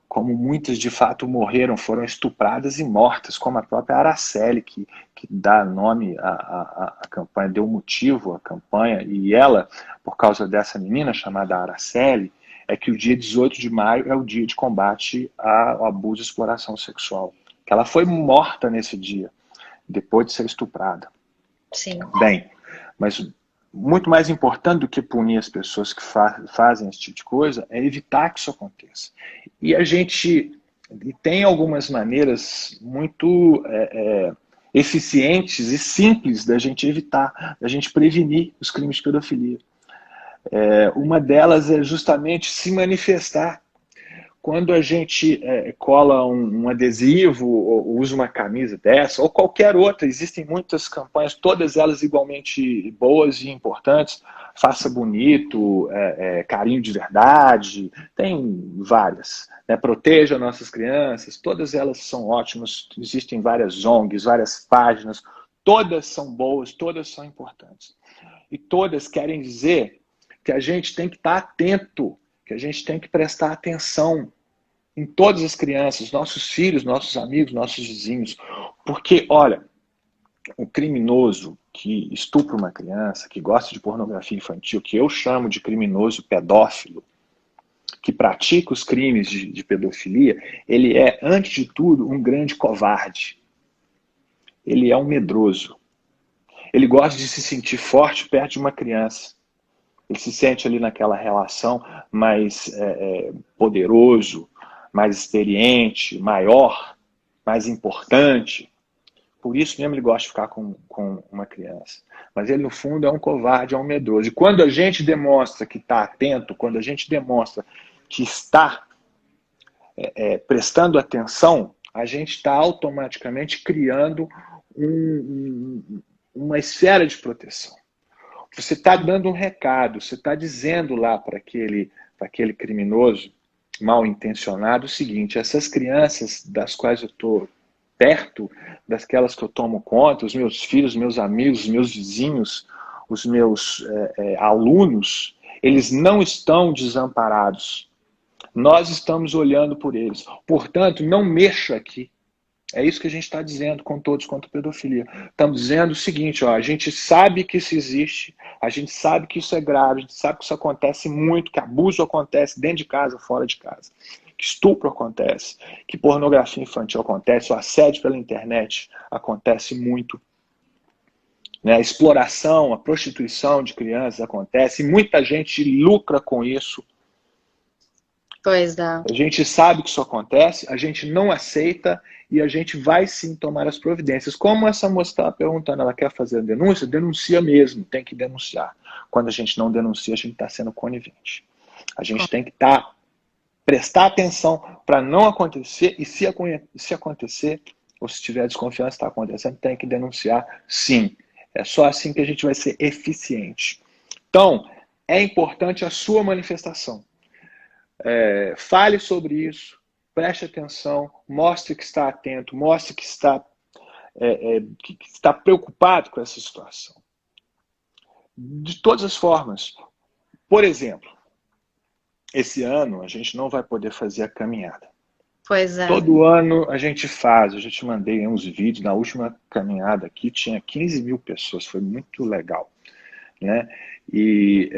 como muitas de fato morreram, foram estupradas e mortas, como a própria Araceli, que dá nome à campanha, deu motivo à campanha, e ela, por causa dessa menina chamada Araceli, é que o dia 18 de maio é o dia de combate ao abuso e exploração sexual. Que ela foi morta nesse dia, depois de ser estuprada. Sim. Bem, mas muito mais importante do que punir as pessoas que fazem esse tipo de coisa é evitar que isso aconteça. E a gente tem algumas maneiras muito eficientes e simples da gente evitar, da gente prevenir os crimes de pedofilia. Uma delas é justamente se manifestar. Quando a gente cola um adesivo, ou usa uma camisa dessa, ou qualquer outra, existem muitas campanhas, todas elas igualmente boas e importantes. Faça bonito, carinho de verdade, tem várias. Né? Proteja nossas crianças, todas elas são ótimas. Existem várias ONGs, várias páginas, todas são boas, todas são importantes. E todas querem dizer que a gente tem que estar atento, que a gente tem que prestar atenção em todas as crianças, nossos filhos, nossos amigos, nossos vizinhos. Porque, olha, o criminoso que estupra uma criança, que gosta de pornografia infantil, que eu chamo de criminoso pedófilo, que pratica os crimes de pedofilia, ele é, antes de tudo, um grande covarde. Ele é um medroso. Ele gosta de se sentir forte perto de uma criança. Ele se sente ali naquela relação mais poderoso, mais experiente, maior, mais importante. Por isso mesmo ele gosta de ficar com uma criança. Mas ele, no fundo, é um covarde, é um medroso. E quando a gente demonstra que está atento, quando a gente demonstra que está prestando atenção, a gente está automaticamente criando uma esfera de proteção. Você está dando um recado, você está dizendo lá para aquele criminoso mal intencionado o seguinte: essas crianças das quais eu estou perto, daquelas que eu tomo conta, os meus filhos, os meus amigos, os meus vizinhos, os meus alunos, eles não estão desamparados. Nós estamos olhando por eles. Portanto, não mexa aqui. É isso que a gente está dizendo com Todos contra a Pedofilia. Estamos dizendo o seguinte, a gente sabe que isso existe, a gente sabe que isso é grave, a gente sabe que isso acontece muito, que abuso acontece dentro de casa, fora de casa, que estupro acontece, que pornografia infantil acontece, o assédio pela internet acontece muito. Né? A exploração, a prostituição de crianças acontece, e muita gente lucra com isso. Pois é. A gente sabe que isso acontece, a gente não aceita e a gente vai sim tomar as providências. Como essa moça estava perguntando, ela quer fazer a denúncia? Denuncia mesmo, tem que denunciar. Quando a gente não denuncia, a gente está sendo conivente. A gente tem que prestar atenção para não acontecer, e se acontecer, ou se tiver desconfiança está acontecendo, tem que denunciar sim. É só assim que a gente vai ser eficiente. Então, é importante a sua manifestação. Fale sobre isso, preste atenção, mostre que está atento, mostre que está preocupado com essa situação. De todas as formas. Por exemplo, esse ano a gente não vai poder fazer a caminhada. Pois é. Todo ano a gente faz, eu já te mandei uns vídeos, na última caminhada aqui tinha 15 mil pessoas, foi muito legal. Né? E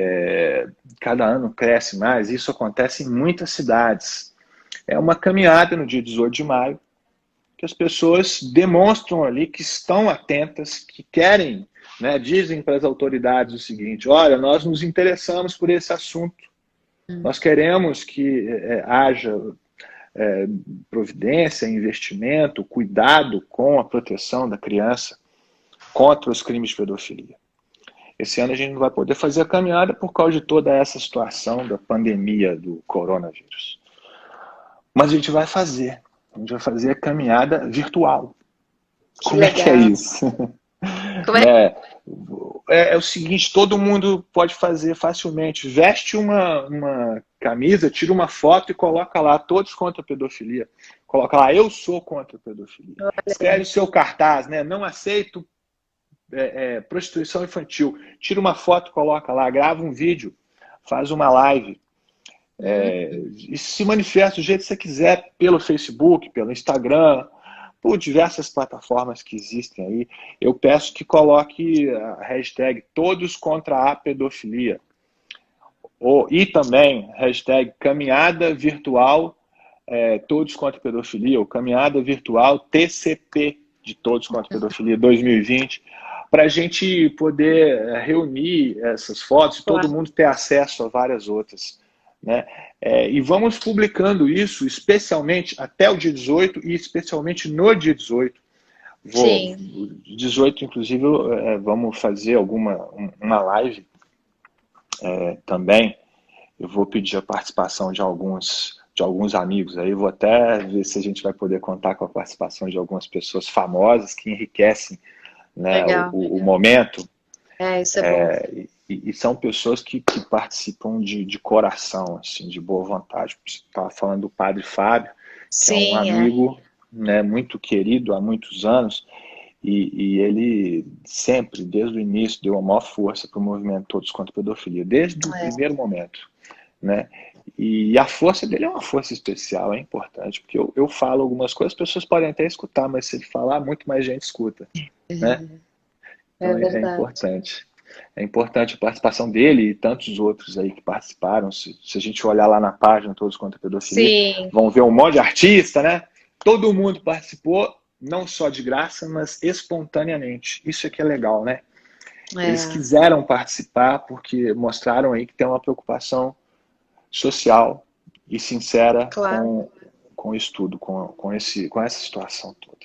cada ano cresce mais, isso acontece em muitas cidades. É uma caminhada no dia 18 de maio, que as pessoas demonstram ali que estão atentas, que querem, né, dizem para as autoridades o seguinte: olha, nós nos interessamos por esse assunto, nós queremos que haja providência, investimento, cuidado com a proteção da criança contra os crimes de pedofilia. Esse ano a gente não vai poder fazer a caminhada por causa de toda essa situação da pandemia do coronavírus. Mas a gente vai fazer. A gente vai fazer a caminhada virtual. Como é que é isso? Como é o seguinte, todo mundo pode fazer facilmente. Veste uma camisa, tira uma foto e coloca lá: Todos contra a Pedofilia. Coloca lá: eu sou contra a pedofilia. Escreve o seu cartaz, né? Não aceito prostituição infantil. Tira uma foto, coloca lá, grava um vídeo, faz uma live. E se manifesta do jeito que você quiser, pelo Facebook, pelo Instagram, por diversas plataformas que existem aí. Eu peço que coloque a hashtag Todos contra a Pedofilia. E também hashtag caminhada virtual Todos contra a Pedofilia, ou caminhada virtual TCP. de Todos contra a Pedofilia 2020, para a gente poder reunir essas fotos e todo mundo ter acesso a várias outras, né? E vamos publicando isso, especialmente até o dia 18 e especialmente no dia 18. Sim. 18, inclusive, vamos fazer uma live também. Eu vou pedir a participação de alguns amigos aí, vou até ver se a gente vai poder contar com a participação de algumas pessoas famosas que enriquecem, né, o momento. Isso é bom. E são pessoas que participam de coração, assim, de boa vontade. Você estava falando do Padre Fábio, que é um amigo, né, muito querido há muitos anos, e ele sempre, desde o início, deu a maior força para o movimento Todos contra a Pedofilia, desde o primeiro momento, né? E a força dele é uma força especial, é importante, porque eu falo algumas coisas, as pessoas podem até escutar, mas se ele falar, muito mais gente escuta, né? Então é importante. É importante a participação dele e tantos outros aí que participaram. Se a gente olhar lá na página Todos contra a Pedofilia, vão ver um monte de artista, né? Todo mundo participou, não só de graça, mas espontaneamente. Isso é que é legal, né? Eles quiseram participar porque mostraram aí que tem uma preocupação social e sincera com isso tudo, com essa situação toda.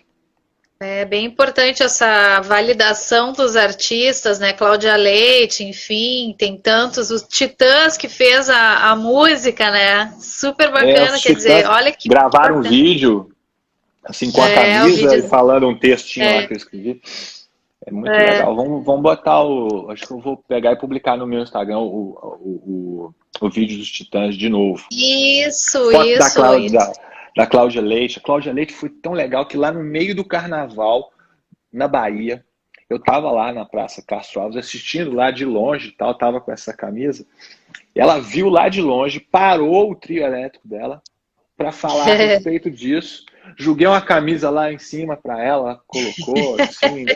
É bem importante essa validação dos artistas, né? Cláudia Leite, enfim, tem tantos, os Titãs que fez a música, né? Super bacana, quer dizer, olha que gravaram um vídeo, assim, com a camisa e falando um textinho lá que eu escrevi. É muito legal. Vamos botar acho que eu vou pegar e publicar no meu Instagram o vídeo dos Titãs de novo. Isso. Da Cláudia Leite. A Cláudia Leite foi tão legal que lá no meio do carnaval, na Bahia, eu tava lá na Praça Castro Alves, assistindo lá de longe e tal, tava com essa camisa. E ela viu lá de longe, parou o trio elétrico dela para falar a respeito disso. Joguei uma camisa lá em cima para ela, colocou assim,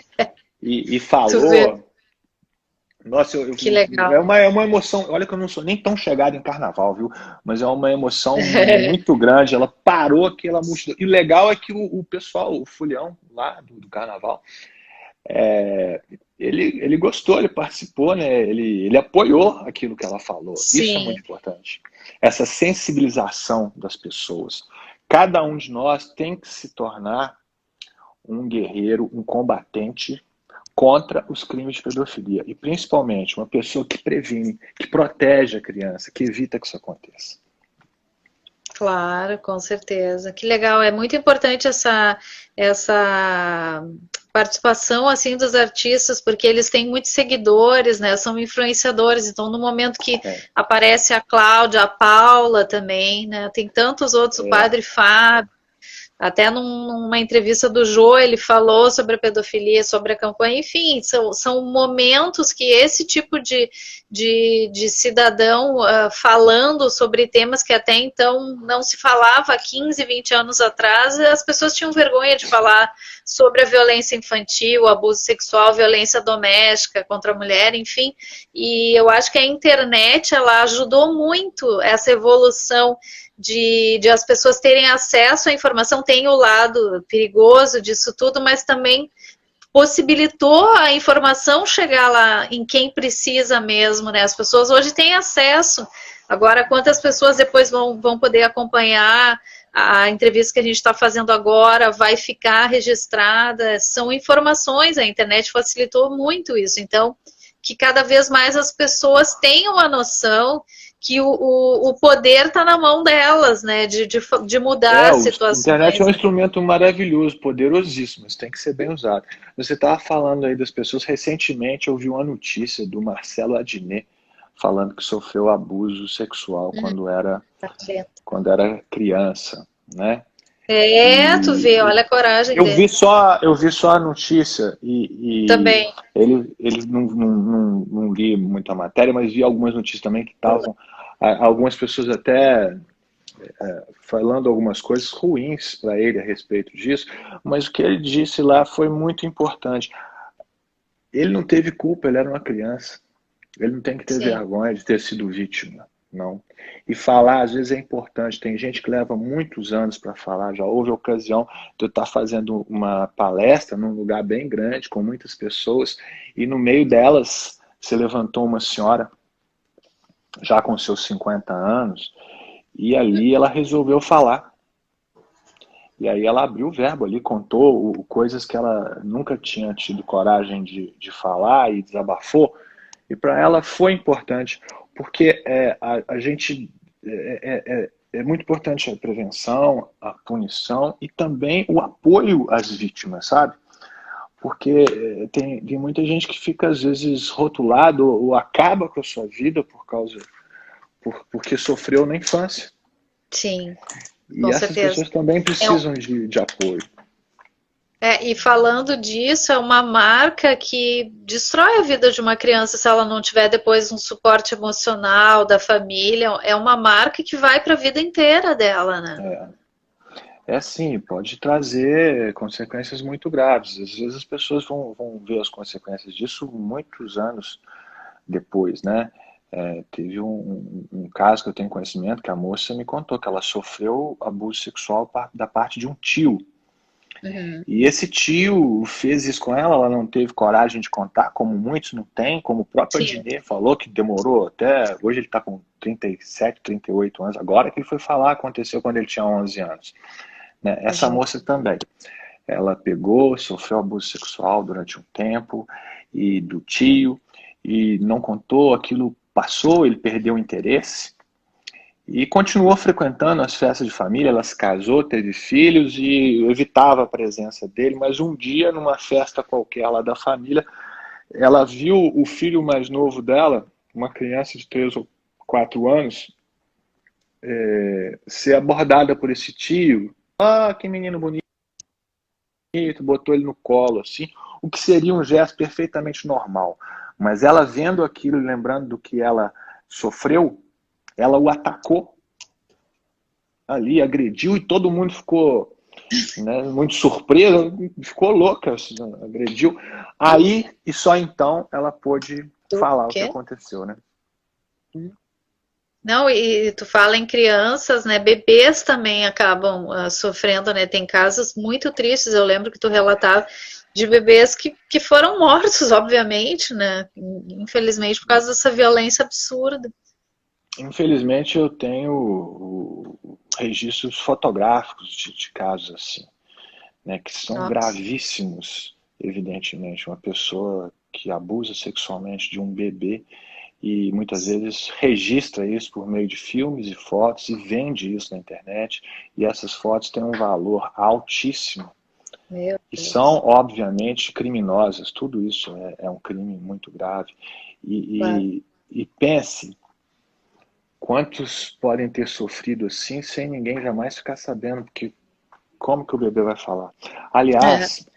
e falou. Nossa, que legal. É uma emoção. Olha que eu não sou nem tão chegado em carnaval, viu? Mas é uma emoção muito grande. Ela parou aquela multidão. E o legal é que o pessoal, o Fulião lá do carnaval, ele gostou, ele participou, né? Ele apoiou aquilo que ela falou. Sim. Isso é muito importante. Essa sensibilização das pessoas. Cada um de nós tem que se tornar um guerreiro, um combatente contra os crimes de pedofilia. E, principalmente, uma pessoa que previne, que protege a criança, que evita que isso aconteça. Claro, com certeza. Que legal. É muito importante essa participação assim dos artistas, porque eles têm muitos seguidores, né? São influenciadores. Então, no momento que aparece a Cláudia, a Paula também, né? Tem tantos outros, o Padre Fábio. Até numa entrevista do Jô, ele falou sobre a pedofilia, sobre a campanha, enfim, são momentos que esse tipo de cidadão falando sobre temas que até então não se falava há 15, 20 anos atrás, as pessoas tinham vergonha de falar sobre a violência infantil, abuso sexual, violência doméstica contra a mulher, enfim, e eu acho que a internet, ela ajudou muito essa evolução de as pessoas terem acesso à informação. Tem o lado perigoso disso tudo, mas também possibilitou a informação chegar lá em quem precisa mesmo, né? As pessoas hoje têm acesso. Agora, quantas pessoas depois vão poder acompanhar a entrevista que a gente está fazendo agora, vai ficar registrada, são informações, a internet facilitou muito isso. Então, que cada vez mais as pessoas tenham a noção que o poder está na mão delas, né? De mudar as situações. A internet é um instrumento maravilhoso, poderosíssimo, mas tem que ser bem usado. Você estava falando aí das pessoas. Recentemente eu vi uma notícia do Marcelo Adnet falando que sofreu abuso sexual quando era criança, né? Tu vê, olha a coragem dele. Eu vi só a notícia e também. Ele não li muita matéria, mas vi algumas notícias também que estavam algumas pessoas até falando algumas coisas ruins para ele a respeito disso, mas o que ele disse lá foi muito importante. Ele não teve culpa, ele era uma criança. Ele não tem que ter vergonha de ter sido vítima. não. E falar, às vezes, é importante. Tem gente que leva muitos anos para falar. Já houve ocasião de eu estar fazendo uma palestra num lugar bem grande, com muitas pessoas, e no meio delas se levantou uma senhora, já com seus 50 anos, e ali ela resolveu falar. E aí ela abriu o verbo ali, contou coisas que ela nunca tinha tido coragem de falar e desabafou. E para ela foi importante, porque a gente é muito importante a prevenção, a punição e também o apoio às vítimas, sabe? Porque tem muita gente que fica às vezes rotulado ou acaba com a sua vida porque sofreu na infância. Sim, E com essas certeza. pessoas também É, precisam de apoio. e falando disso, é uma marca que destrói a vida de uma criança se ela não tiver depois um suporte emocional da família. É uma marca que vai para a vida inteira dela, né? É sim, pode trazer consequências muito graves. Às vezes as pessoas vão ver as consequências disso muitos anos depois, né? Teve um caso que eu tenho conhecimento que a moça me contou que ela sofreu abuso sexual da parte de um tio. Uhum. E esse tio fez isso com ela não teve coragem de contar, como muitos não têm, como o próprio Sim. Adnet falou, que demorou até. Hoje ele está com 37, 38 anos, agora que ele foi falar, aconteceu quando ele tinha 11 anos. Né? Essa moça também. Ela pegou, sofreu abuso sexual durante um tempo, e do tio, e não contou, aquilo passou, ele perdeu o interesse. E continuou frequentando as festas de família, ela se casou, teve filhos e evitava a presença dele, mas um dia, numa festa qualquer lá da família, ela viu o filho mais novo dela, uma criança de 3 ou 4 anos, ser abordada por esse tio. Ah, que menino bonito, botou ele no colo, assim, o que seria um gesto perfeitamente normal. Mas ela vendo aquilo, lembrando do que ela sofreu, ela o atacou ali, agrediu e todo mundo ficou, né, muito surpreso, ficou louca, agrediu. Aí, e só então, ela pôde Do falar o que quê? aconteceu, né? Não, e tu fala em crianças, né? Bebês também acabam sofrendo, né? Tem casos muito tristes. Eu lembro que tu relatava de bebês que foram mortos, obviamente, né? Infelizmente, por causa dessa violência absurda. Infelizmente, eu tenho registros fotográficos de casos assim, né, que são Nossa. gravíssimos, evidentemente. Uma pessoa que abusa sexualmente de um bebê e muitas vezes registra isso por meio de filmes e fotos e vende isso na internet, e essas fotos têm um valor altíssimo Meu e são, Deus. obviamente, criminosas. Tudo isso é um crime muito grave. Claro. E pense quantos podem ter sofrido assim sem ninguém jamais ficar sabendo, porque como que o bebê vai falar? É, Aliás,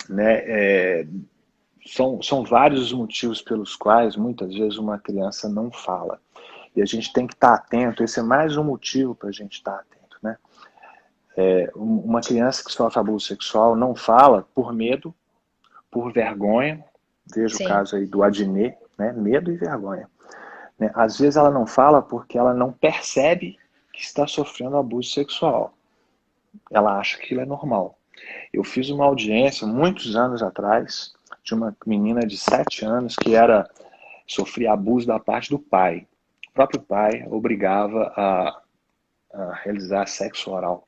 né, são vários os motivos pelos quais muitas vezes uma criança não fala. E a gente tem que estar atento, esse é mais um motivo para a gente estar atento. Né? Uma criança que sofre abuso sexual não fala por medo, por vergonha, veja o sim. caso aí do Adnet, né? Medo e vergonha. Né? Às vezes ela não fala porque ela não percebe que está sofrendo abuso sexual. Ela acha que aquilo é normal. Eu fiz uma audiência muitos anos atrás de uma menina de 7 anos que sofria abuso da parte do pai. O próprio pai obrigava a realizar sexo oral.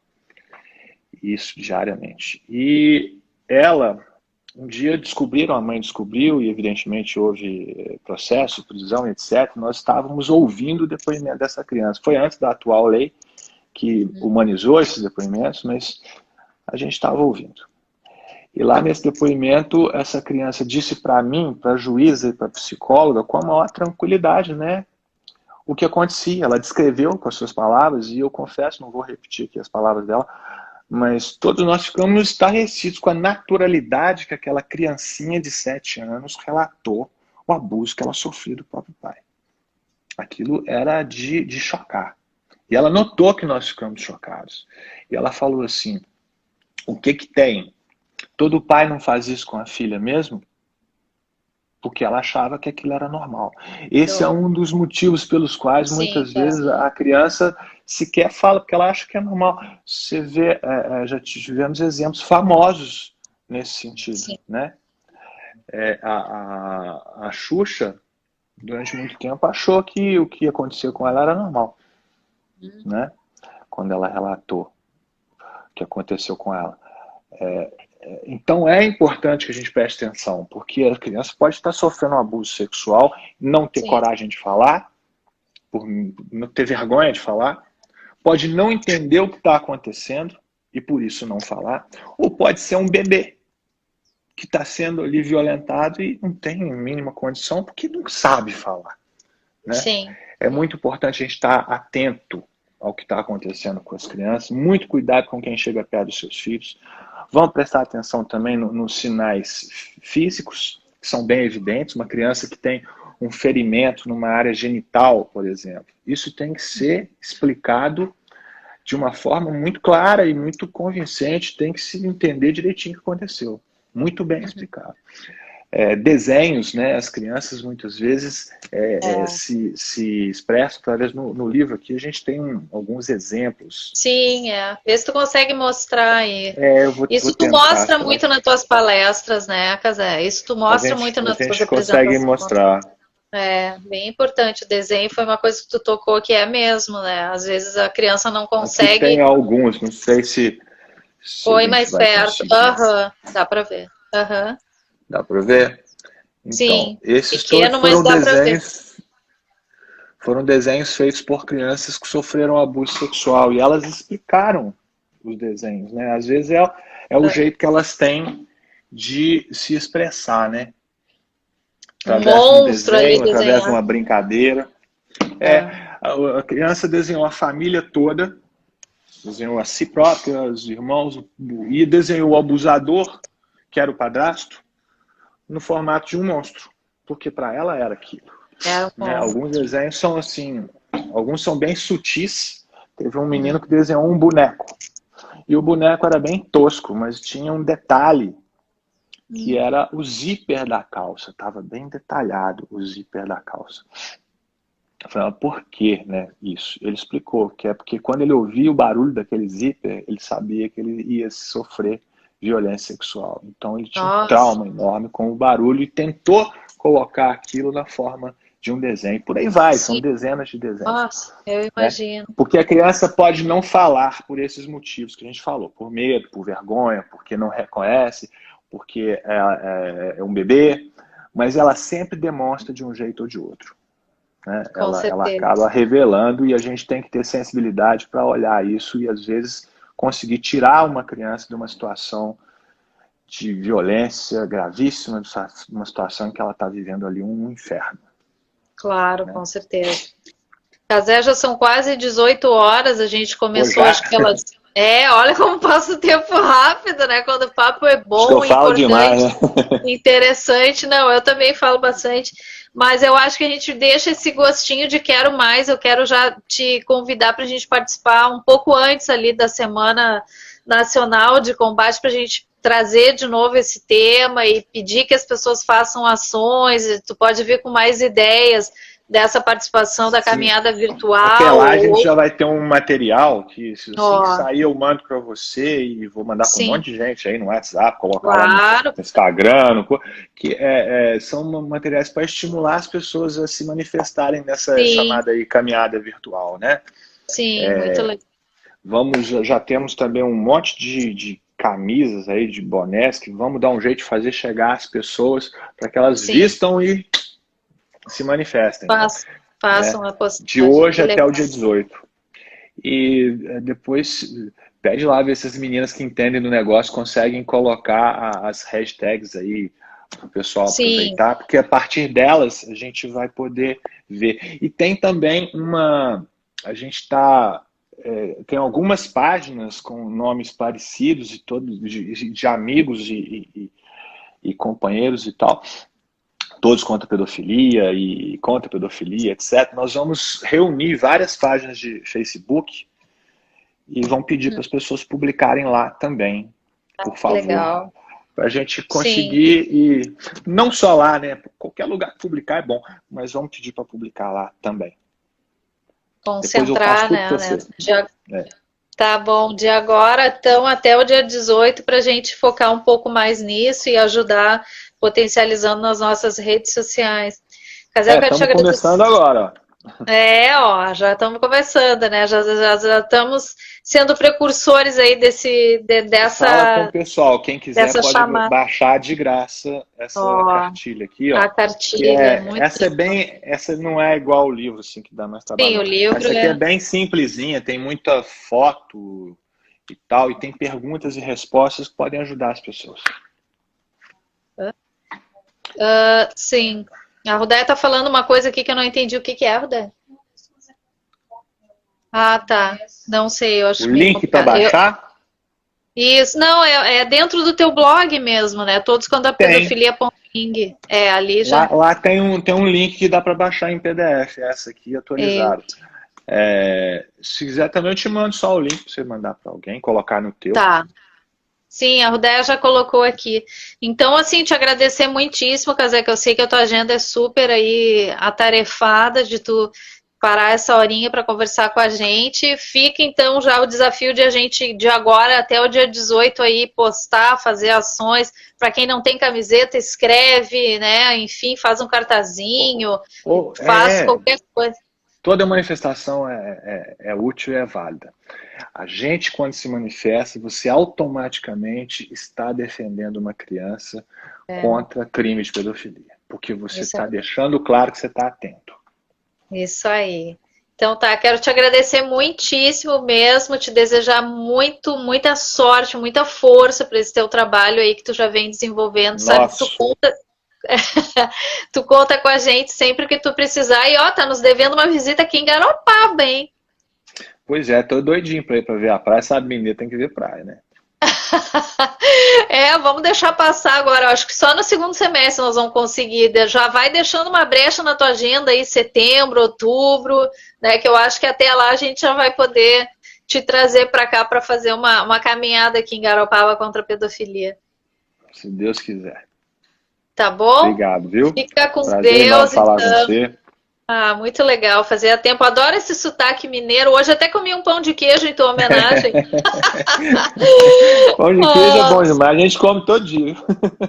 Isso diariamente. E ela, um dia descobriram, a mãe descobriu, e evidentemente houve processo, prisão, etc. Nós estávamos ouvindo o depoimento dessa criança. Foi antes da atual lei, que humanizou esses depoimentos, mas a gente estava ouvindo. E lá nesse depoimento, essa criança disse para mim, para a juíza e para a psicóloga, com a maior tranquilidade, né? O que acontecia. Ela descreveu com as suas palavras, e eu confesso, não vou repetir aqui as palavras dela, mas todos nós ficamos estarrecidos com a naturalidade que aquela criancinha de 7 anos relatou o abuso que ela sofreu do próprio pai. Aquilo era de chocar. E ela notou que nós ficamos chocados. E ela falou assim, o que tem? Todo pai não faz isso com a filha mesmo? porque ela achava que aquilo era normal. Esse é um dos motivos pelos quais Sim, muitas vezes a criança sequer fala, porque ela acha que é normal. Você vê, já tivemos exemplos famosos nesse sentido, sim, né? A Xuxa, durante muito tempo, achou que o que aconteceu com ela era normal, né? Quando ela relatou o que aconteceu com ela. Então é importante que a gente preste atenção, porque a criança pode estar sofrendo um abuso sexual, não ter sim. coragem de falar, por não ter vergonha de falar, pode não entender o que está acontecendo e por isso não falar, ou pode ser um bebê que está sendo ali violentado e não tem a mínima condição porque não sabe falar, né? Sim. É muito importante a gente estar atento ao que está acontecendo com as crianças, muito cuidado com quem chega perto dos seus filhos. Vamos prestar atenção também nos sinais físicos, que são bem evidentes. Uma criança que tem um ferimento numa área genital, por exemplo, isso tem que ser explicado de uma forma muito clara e muito convincente, tem que se entender direitinho o que aconteceu. Muito bem explicado. Desenhos, né? As crianças muitas vezes se expressam através no livro aqui. A gente tem alguns exemplos. Sim, Vê se tu consegue mostrar aí. Eu vou Isso tu tentar, mostra muito nas tuas palestras, né, Casé? Isso tu mostra muito nas a tuas gente consegue apresentações. mostrar. É, bem importante. O desenho foi uma coisa que tu tocou que é mesmo, né? Às vezes a criança não Aqui consegue. tem alguns, não sei se a Foi gente mais vai perto. conseguir. Aham, dá pra ver. Aham. Dá para ver? Então, Sim, esses pequeno, todos mas dá pra ver. foram desenhos feitos por crianças que sofreram abuso sexual e elas explicaram os desenhos, né? Às vezes é o jeito que elas têm de se expressar, né? Um Através de um monstro ali desenho, através de desenhado. uma brincadeira. A criança desenhou a família toda, desenhou a si própria, os irmãos, e desenhou o abusador, que era o padrasto, no formato de um monstro, porque para ela era aquilo. É, Né? Alguns desenhos são assim, alguns são bem sutis. Teve um menino que desenhou um boneco, e o boneco era bem tosco, mas tinha um detalhe, que era o zíper da calça, estava bem detalhado o zíper da calça. Eu falei, por que, né, isso? Ele explicou que é porque quando ele ouvia o barulho daquele zíper, ele sabia que ele ia sofrer violência sexual. Então ele tinha um trauma enorme com o barulho e tentou colocar aquilo na forma de um desenho. Por aí vai, são dezenas de desenhos. Nossa, eu imagino. Né? Porque a criança pode não falar por esses motivos que a gente falou, por medo, por vergonha, porque não reconhece, porque é um bebê, mas ela sempre demonstra de um jeito ou de outro. Né? Ela acaba revelando e a gente tem que ter sensibilidade para olhar isso e às vezes conseguir tirar uma criança de uma situação de violência gravíssima, de uma situação em que ela está vivendo ali um inferno. Claro, né? Com certeza. Casé, já são quase 18 horas, a gente começou, acho que elas... olha como passa o tempo rápido, né? Quando o papo é bom, importante, demais, né? Interessante. Não, eu também falo bastante. Mas eu acho que a gente deixa esse gostinho de quero mais. Eu quero já te convidar para a gente participar um pouco antes ali da Semana Nacional de Combate, para a gente trazer de novo esse tema e pedir que as pessoas façam ações. Tu pode vir com mais ideias dessa participação da caminhada virtual. Até lá a gente já vai ter um material que, se sair, eu mando para você e vou mandar para um monte de gente aí no WhatsApp, colocar lá no Instagram, que são materiais para estimular as pessoas a se manifestarem nessa chamada aí caminhada virtual, né? Sim, muito legal. Já temos também um monte de camisas aí, de bonés, que vamos dar um jeito de fazer chegar às pessoas para que elas vistam e se manifestem. Façam a postagem. De hoje até o dia 18. E depois pede lá ver se as meninas que entendem do negócio conseguem colocar as hashtags aí para o pessoal aproveitar, porque a partir delas a gente vai poder ver. E tem também a gente tem algumas páginas com nomes parecidos e todos de amigos e companheiros e tal, todos contra a pedofilia e contra a pedofilia, etc. Nós vamos reunir várias páginas de Facebook e vamos pedir para as pessoas publicarem lá também, por favor. Legal. Para a gente conseguir, e não só lá, né? Qualquer lugar que publicar é bom, mas vamos pedir para publicar lá também. Concentrar, né? É. Tá bom, de agora então até o dia 18 para a gente focar um pouco mais nisso e ajudar potencializando nas nossas redes sociais. Casé, eu quero te Estamos agradecer. começando agora. Já estamos começando, né? Já estamos sendo precursores aí dessa. Fala com o pessoal, quem quiser pode baixar de graça essa cartilha aqui, ó. A cartilha, essa não é igual o livro, assim, que dá mais trabalho. Sim, o livro essa aqui é bem simplesinha, tem muita foto e tal, e tem perguntas e respostas que podem ajudar as pessoas. Sim. A Rudéia está falando uma coisa aqui que eu não entendi. O que é, Rudéia? Ah, tá. Não sei, eu acho o link para baixar? Isso, não, é dentro do teu blog mesmo, né? Todos quando a pedofilia.ing. Ali já. Lá tem um link que dá para baixar em PDF, essa aqui atualizada. Se quiser também eu te mando só o link para você mandar para alguém, colocar no teu. Tá. Sim, a Rudéia já colocou aqui. Então, assim, te agradecer muitíssimo, Casé, que eu sei que a tua agenda é super aí atarefada de tu parar essa horinha para conversar com a gente. Fica, então, já o desafio de a gente, de agora até o dia 18 aí, postar, fazer ações. Para quem não tem camiseta, escreve, né? Enfim, faz um cartazinho, faz qualquer coisa. Toda manifestação é útil e é válida. A gente, quando se manifesta, você automaticamente está defendendo uma criança contra crime de pedofilia. Porque você está deixando claro que você está atento. Isso aí. Então tá, quero te agradecer muitíssimo mesmo, te desejar muita sorte, muita força para esse teu trabalho aí que tu já vem desenvolvendo. Sabe que tu conta com a gente sempre que tu precisar. E tá nos devendo uma visita aqui em Garopaba, hein? Pois é, tô doidinho pra ir pra ver a praia. Sabe, menina, tem que ver praia, né? Vamos deixar passar agora. Eu acho que só no segundo semestre nós vamos conseguir. Já vai deixando uma brecha na tua agenda aí, setembro, outubro, né? Que eu acho que até lá a gente já vai poder te trazer pra cá pra fazer uma caminhada aqui em Garopaba contra a pedofilia. Se Deus quiser. Tá bom? Obrigado, viu? Fica com Prazer Deus, falar com você. Muito legal, fazia tempo. Adoro esse sotaque mineiro. Hoje até comi um pão de queijo em tua homenagem. Pão de queijo é bom demais, a gente come todo dia.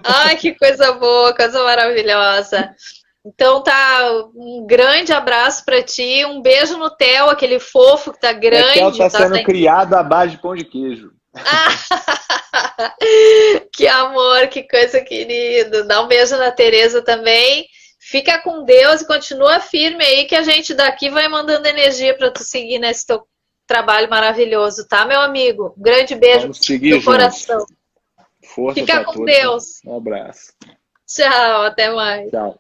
Ai, que coisa boa, coisa maravilhosa. Então tá, um grande abraço pra ti, um beijo no Theo, aquele fofo que tá grande. O Theo tá sendo criado à base de pão de queijo. Que amor, que coisa querida. Dá um beijo na Tereza também. Fica com Deus e continua firme aí que a gente daqui vai mandando energia para tu seguir nesse teu trabalho maravilhoso, tá, meu amigo? Um grande beijo no coração. Força. Fica com todos. Deus. Um abraço. Tchau, até mais. Tchau.